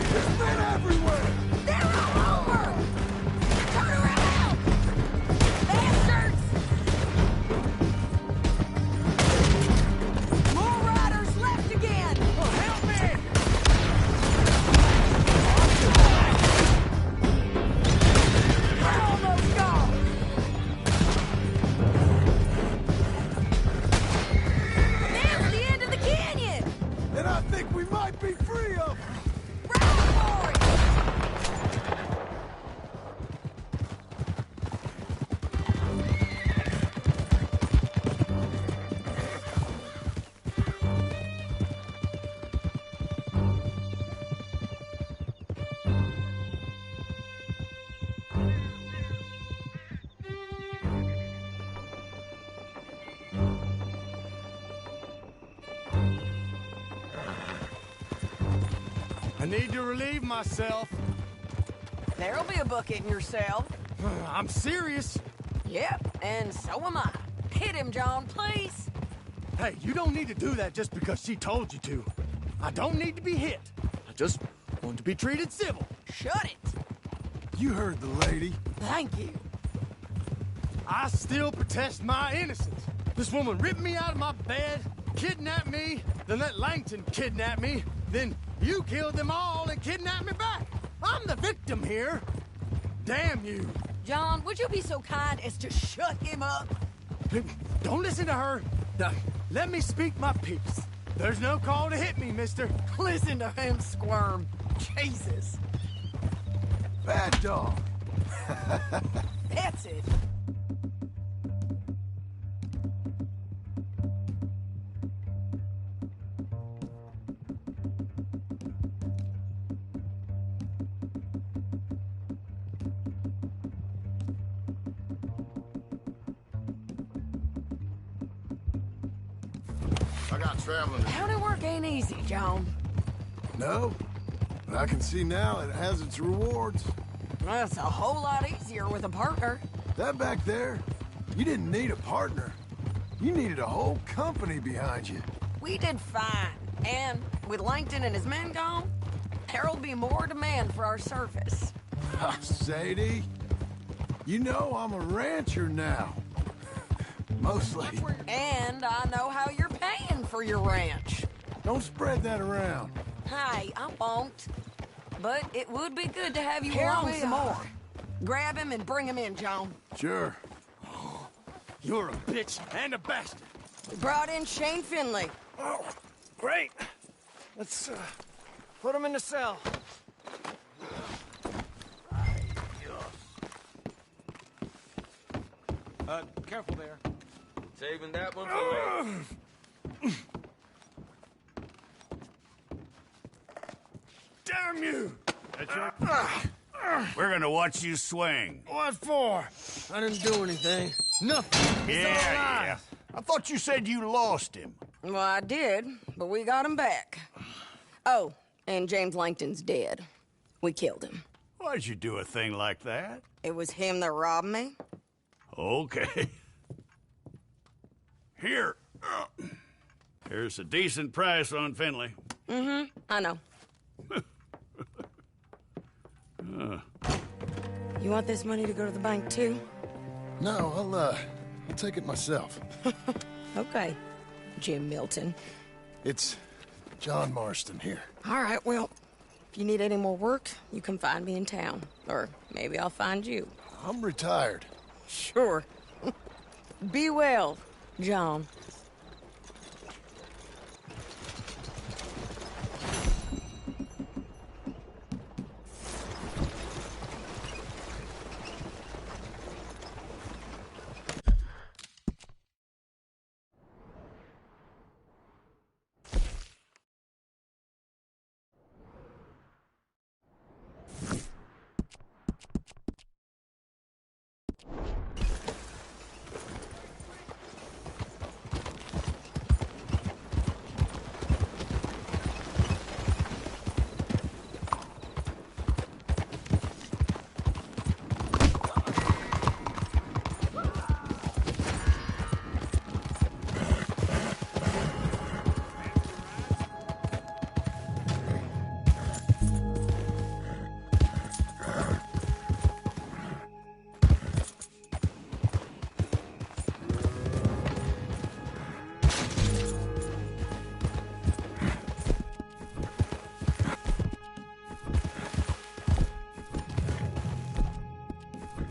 There's men everywhere! They're all over! Turn around! Bastards! More riders left again! Help me! We're almost gone! There's the end of the canyon! And I think we might be free of them! Ride for it! I need to relieve myself. There'll be a bucket in your cell. I'm serious. Yep, and so am I. Hit him, John, please. Hey, you don't need to do that just because she told you to. I don't need to be hit. I just want to be treated civil. Shut it. You heard the lady. Thank you. I still protest my innocence. This woman ripped me out of my bed, kidnapped me, then let Langton kidnap me, then you killed them all and kidnapped me back. I'm the victim here. Damn you. John, would you be so kind as to shut him up? Don't listen to her. Now, let me speak my piece. There's no call to hit me, mister. Listen to him squirm. Jesus. Bad dog. That's it. I got traveling. County work ain't easy, John. No, but I can see now it has its rewards. That's a whole lot easier with a partner. That back there, you didn't need a partner. You needed a whole company behind you. We did fine. And with Langton and his men gone, there'll be more demand for our service. Sadie, you know I'm a rancher now. Mostly. And I know how you're paying for your ranch. Don't spread that around. Hey, I won't. But it would be good to have you Here along we some are. more. Grab him and bring him in, John. Sure. You're a bitch and a bastard. We brought in Shane Finley. Oh, great. Let's put him in the cell. Careful there. Saving that one for later. Damn you! We're gonna watch you swing. What for? I didn't do anything. Nothing. He's all Yeah. I thought you said you lost him. Well, I did, but we got him back. Oh, and James Langton's dead. We killed him. Why'd you do a thing like that? It was him that robbed me. Okay. Here. Here's a decent price on Finley. Mm-hmm, I know. You want this money to go to the bank, too? No, I'll take it myself. Okay, Jim Milton. It's John Marston here. All right, well, If you need any more work, you can find me in town. Or maybe I'll find you. I'm retired. Sure. Be well, John.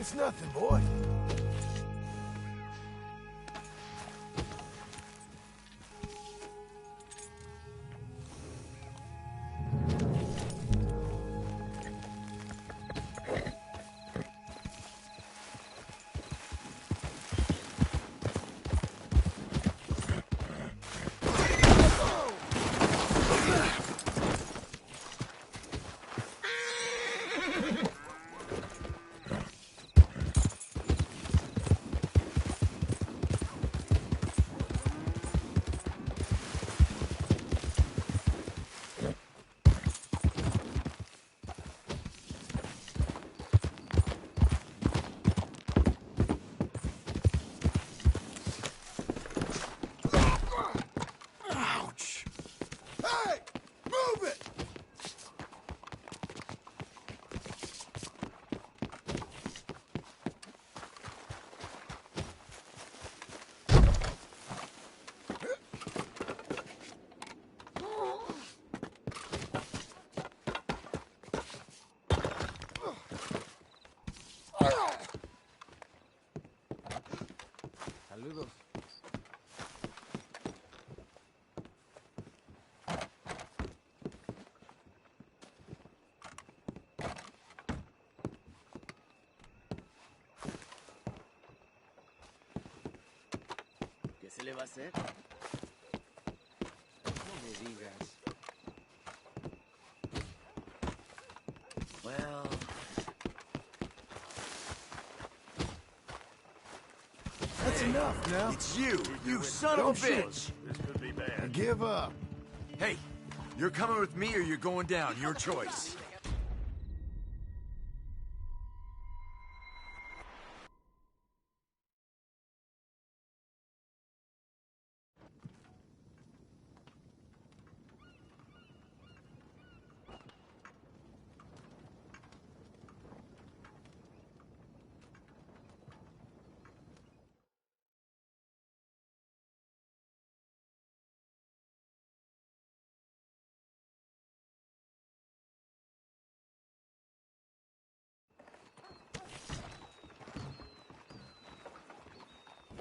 It's nothing, boy. Saludos. ¿Qué se le va a hacer? No me digas. Well... That's enough now. It's you son Don't of a shoot. bitch! This could be bad. Give up. Hey, you're coming with me or you're going down, your choice.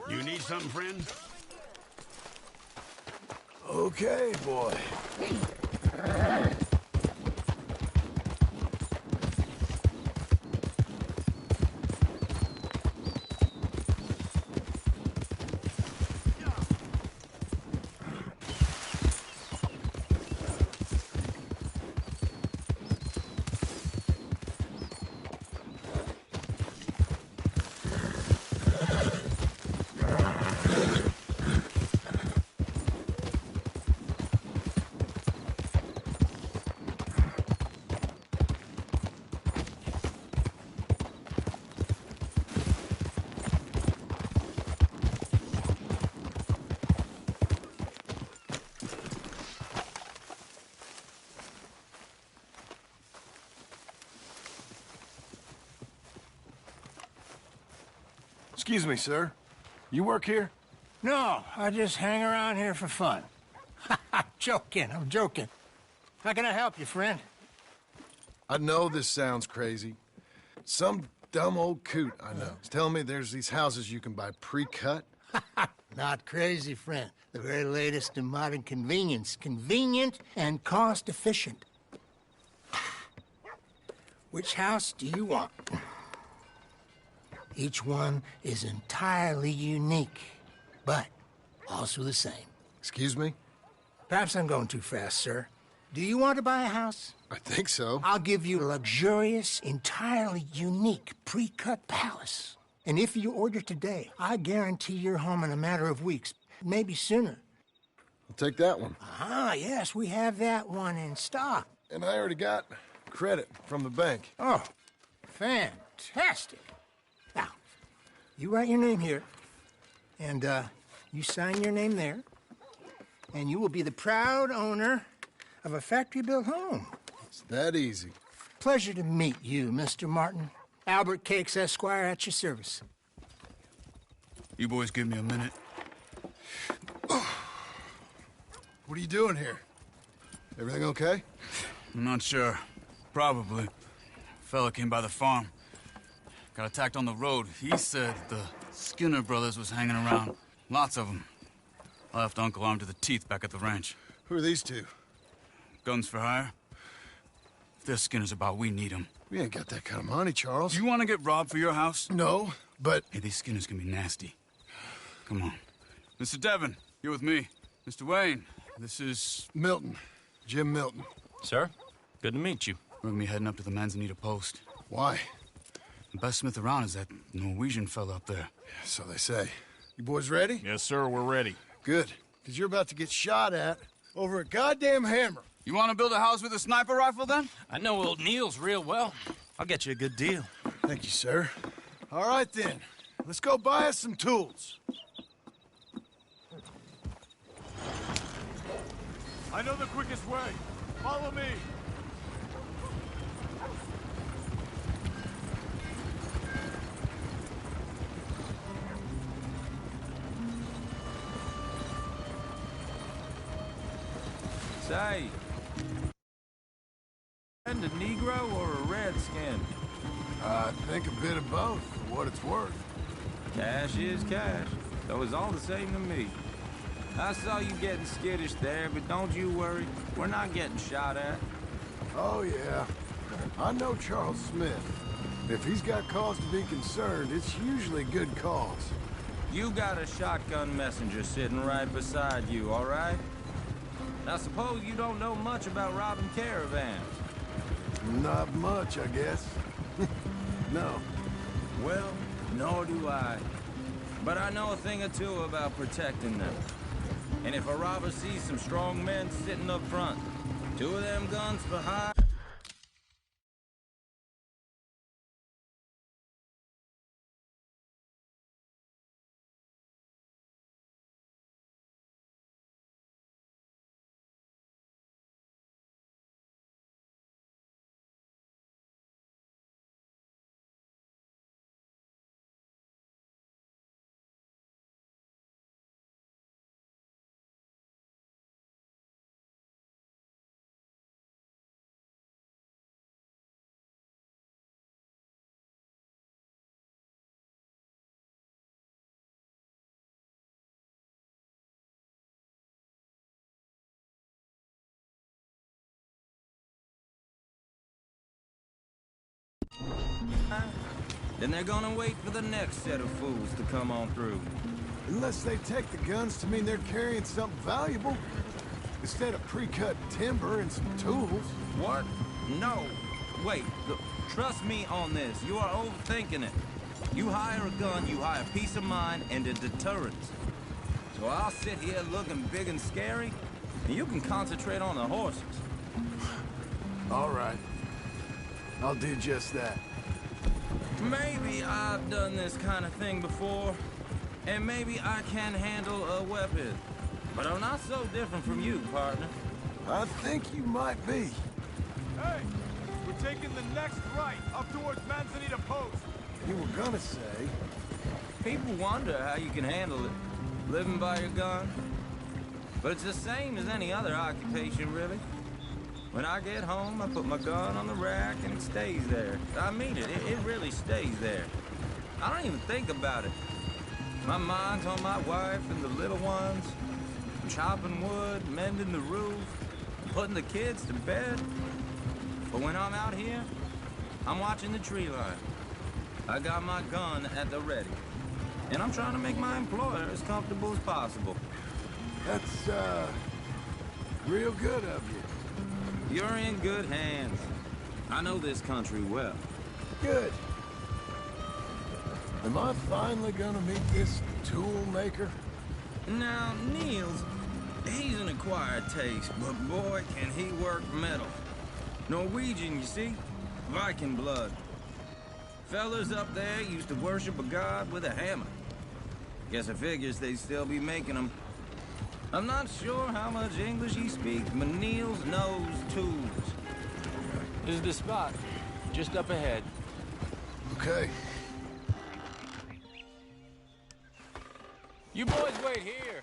You need something, friend? Okay, boy. Excuse me, sir. You work here? No, I just hang around here for fun. I'm joking. How can I help you, friend? I know this sounds crazy. Some dumb old coot I know is telling me there's these houses you can buy pre-cut. Not crazy, friend. The very latest in modern convenience. Convenient and cost-efficient. Which house do you want? Each one is entirely unique, but also the same. Excuse me? Perhaps I'm going too fast, sir. Do you want to buy a house? I think so. I'll give you a luxurious, entirely unique, pre-cut palace. And if you order today, I guarantee you're home in a matter of weeks, maybe sooner. I'll take that one. Ah, yes, we have that one in stock. And I already got credit from the bank. Oh, fantastic. Now, you write your name here, and you sign your name there, and you will be the proud owner of a factory-built home. It's that easy. Pleasure to meet you, Mr. Martin. Albert Cakes, Esquire, at your service. You boys give me a minute. What are you doing here? Everything okay? I'm not sure. Probably. Fella came by the farm. Got attacked on the road. He said the Skinner brothers was hanging around. Lots of them. I left Uncle armed to the teeth back at the ranch. Who are these two? Guns for hire. If there's Skinner's about, we need them. We ain't got that kind of money, Charles. You want to get robbed for your house? No, but... Hey, these Skinners can be nasty. Come on. Mr. Devon, you're with me. Mr. Wayne, this is... Milton. Jim Milton. Sir, good to meet you. We're gonna be heading up to the Manzanita post. Why? The best smith around is that Norwegian fella up there. Yeah, so they say. You boys ready? Yes, sir, we're ready. Good, because you're about to get shot at over a goddamn hammer. You want to build a house with a sniper rifle, then? I know old Neil's real well. I'll get you a good deal. Thank you, sir. All right, then. Let's go buy us some tools. I know the quickest way. Follow me. Say, and a Negro or a Redskin? I think a bit of both, for what it's worth. Cash is cash, so it's all the same to me. I saw you getting skittish there, but don't you worry. We're not getting shot at. Oh, yeah. I know Charles Smith. If he's got cause to be concerned, it's usually good cause. You got a shotgun messenger sitting right beside you, all right? I suppose you don't know much about robbing caravans. Not much, I guess. No. Well, nor do I. But I know a thing or two about protecting them. And if a robber sees some strong men sitting up front, 2 of them guns behind... Then they're gonna wait for the next set of fools to come on through. Unless they take the guns to mean they're carrying something valuable. Instead of pre-cut timber and some tools. What? No. Wait, look, trust me on this. You are overthinking it. You hire a gun, you hire peace of mind and a deterrent. So I'll sit here looking big and scary, and you can concentrate on the horses. All right. I'll do just that. Maybe I've done this kind of thing before, and maybe I can handle a weapon. But I'm not so different from you, partner. I think you might be. Hey, we're taking the next right up towards Manzanita Post. You were gonna say. People wonder how you can handle it, living by your gun. But it's the same as any other occupation, really. When I get home, I put my gun on the rack and it stays there. I mean it. It really stays there. I don't even think about it. My mind's on my wife and the little ones. Chopping wood, mending the roof, putting the kids to bed. But when I'm out here, I'm watching the tree line. I got my gun at the ready. And I'm trying to make my employer as comfortable as possible. That's, real good of you. You're in good hands. I know this country well. Good. Am I finally gonna meet this tool maker? Now, Niels, he's an acquired taste, but boy, can he work metal. Norwegian, you see? Viking blood. Fellas up there used to worship a god with a hammer. Guess I figures they'd still be making them. I'm not sure how much English he speaks, but Niels knows tools. This is the spot. Just up ahead. Okay. You boys wait here.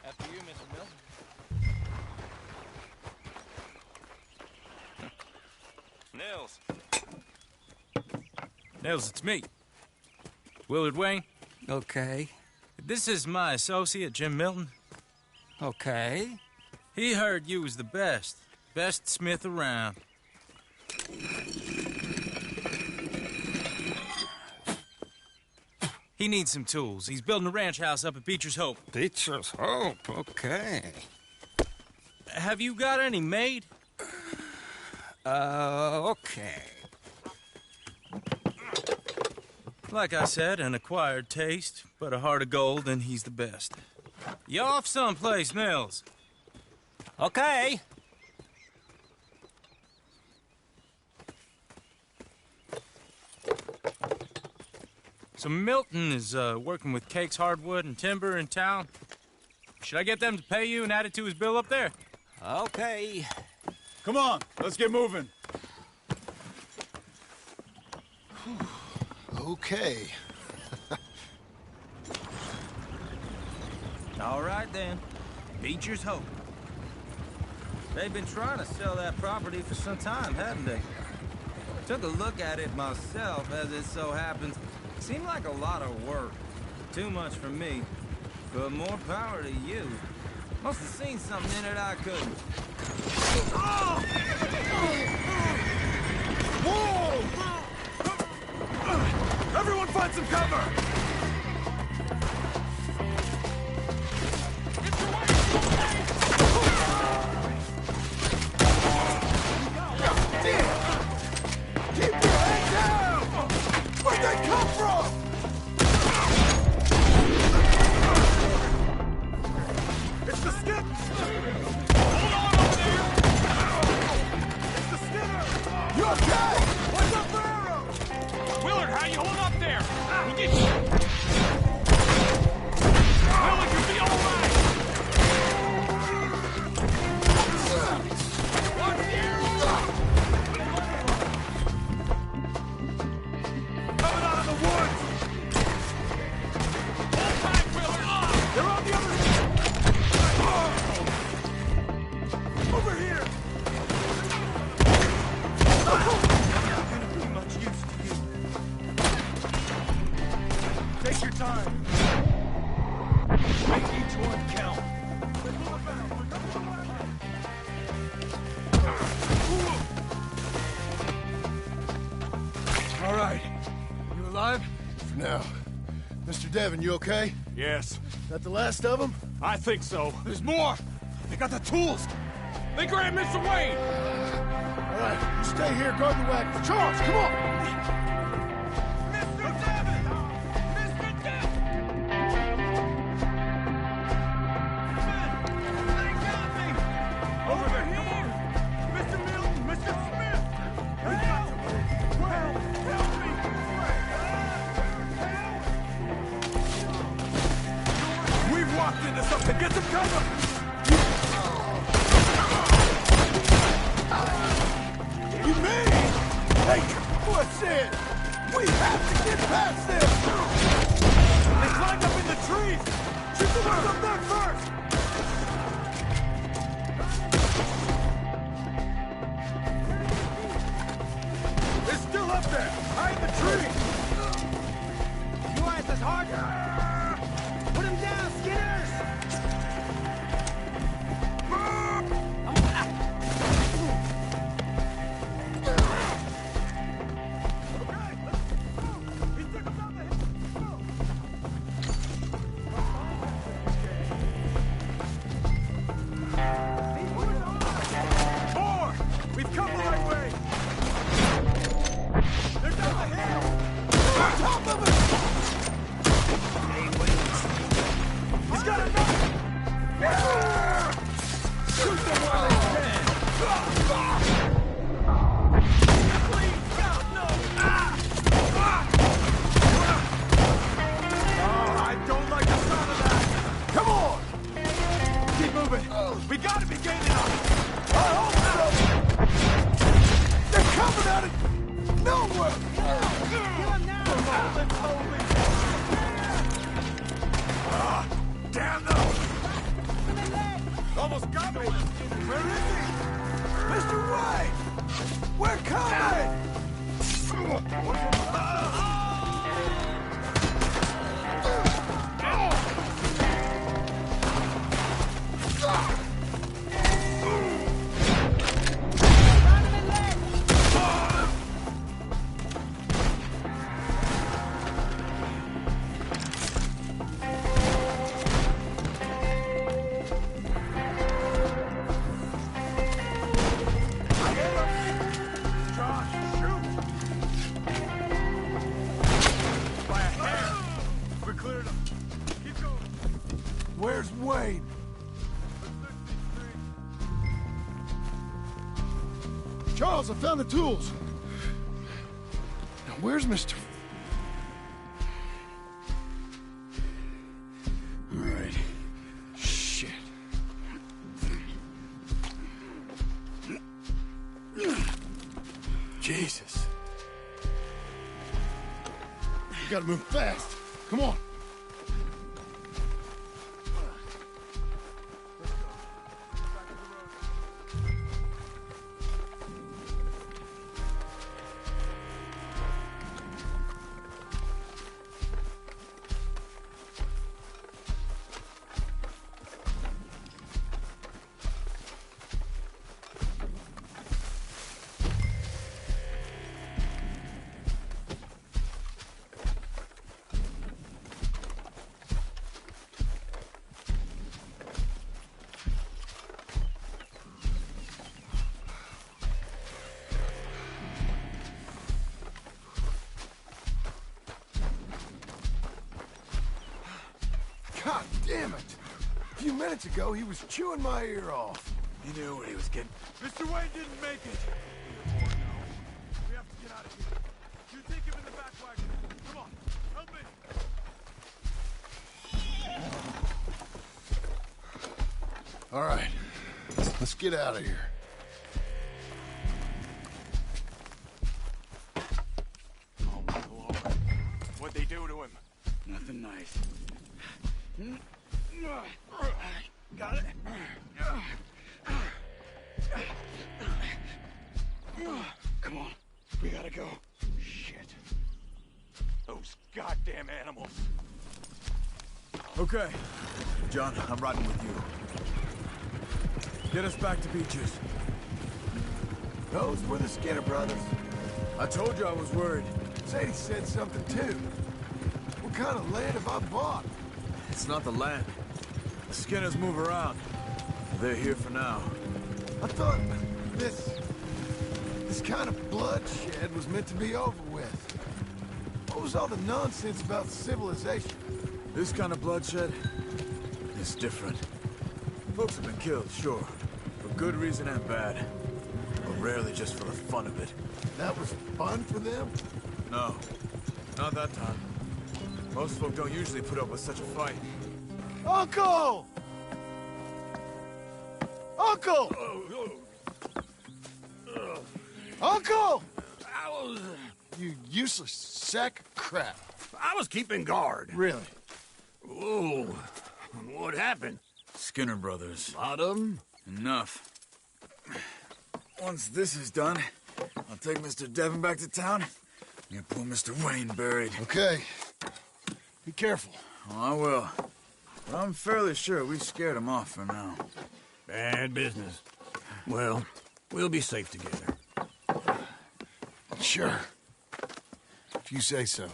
After you, Mr. Milton. Nils. Nils, it's me. Willard Wayne. Okay. This is my associate, Jim Milton. Okay. He heard you was the best. Best smith around. He needs some tools. He's building a ranch house up at Beecher's Hope. Beecher's Hope, okay. Have you got any made? Okay. Like I said, an acquired taste, but a heart of gold, and he's the best. You off someplace, Nils? Okay. So Milton is working with Cakes Hardwood and Timber in town. Should I get them to pay you and add it to his bill up there? Okay. Come on, let's get moving. Okay. All right, then. Beecher's Hope. They've been trying to sell that property for some time, haven't they? Took a look at it myself, as it so happens. Seemed like a lot of work. Too much for me. But more power to you. Must have seen something in it I couldn't. Whoa! Everyone find some cover! Keep your head down! Where'd they come from? It's the skip! Hold on over there! It's the Skinner! You okay? What's up for arrow? Willard, how you hold up there? We'll get you. Willard, you'll be all right. Watch the arrow! Coming out of the woods! Hold tight, Willard. They're on the other side! Over here! Not gonna be much use to you. Take your time. Make each one count. All right. You alive? For now. Mr. Devon, you okay? Yes. That the last of them? I think so. There's more. They got the tools. They grabbed Mr. Wayne. All right, you stay here, guard the wagon. Charles, come on! Mr. Devon! Mr. Devon! They got me! Over here! Mr. Milton! Mr. Smith! Help! Well, help me! We've walked into something. Get some cover! You mean? Hey, what's it? We have to get past this! They climbed up in the trees! Shoot the ones up there first! cleared him. Keep going. Where's Wayne? Charles, I found the tools. Now, where's Mr. All right. Shit. Jesus. You gotta move fast. Come on. God damn it! A few minutes ago, he was chewing my ear off. He knew what he was getting. Mr. Wayne didn't make it. We have to get out of here. You take him in the back wagon. Come on, help me. All right, let's get out of here. Oh, my Lord. What'd they do to him? Nothing nice. Got it. Come on. We gotta go. Shit. Those goddamn animals. Okay. John, I'm riding with you. Get us back to Beaches. Those were the Skinner brothers. I told you I was worried. Sadie said something too. What kind of land have I bought? It's not the land. The Skinners move around. They're here for now. I thought this kind of bloodshed was meant to be over with. What was all the nonsense about civilization? This kind of bloodshed is different. Folks have been killed, sure. For good reason and bad. But rarely just for the fun of it. That was fun for them? No. Not that time. Most folk don't usually put up with such a fight. Uncle! Uncle! Uncle! You useless sack of crap. I was keeping guard. Really? Whoa. What happened? Skinner brothers. Lot of them? Enough. Once this is done, I'll take Mr. Devon back to town and get poor Mr. Wayne buried. Okay. Be careful. Oh, I will. But I'm fairly sure we scared him off for now. Bad business. Well, we'll be safe together. Sure. If you say so.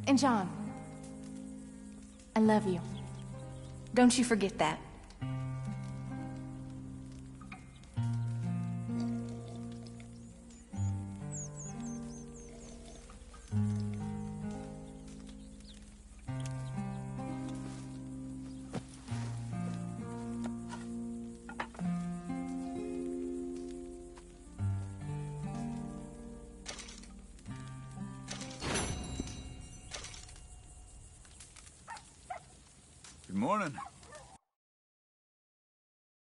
And John, I love you. Don't you forget that. Good morning.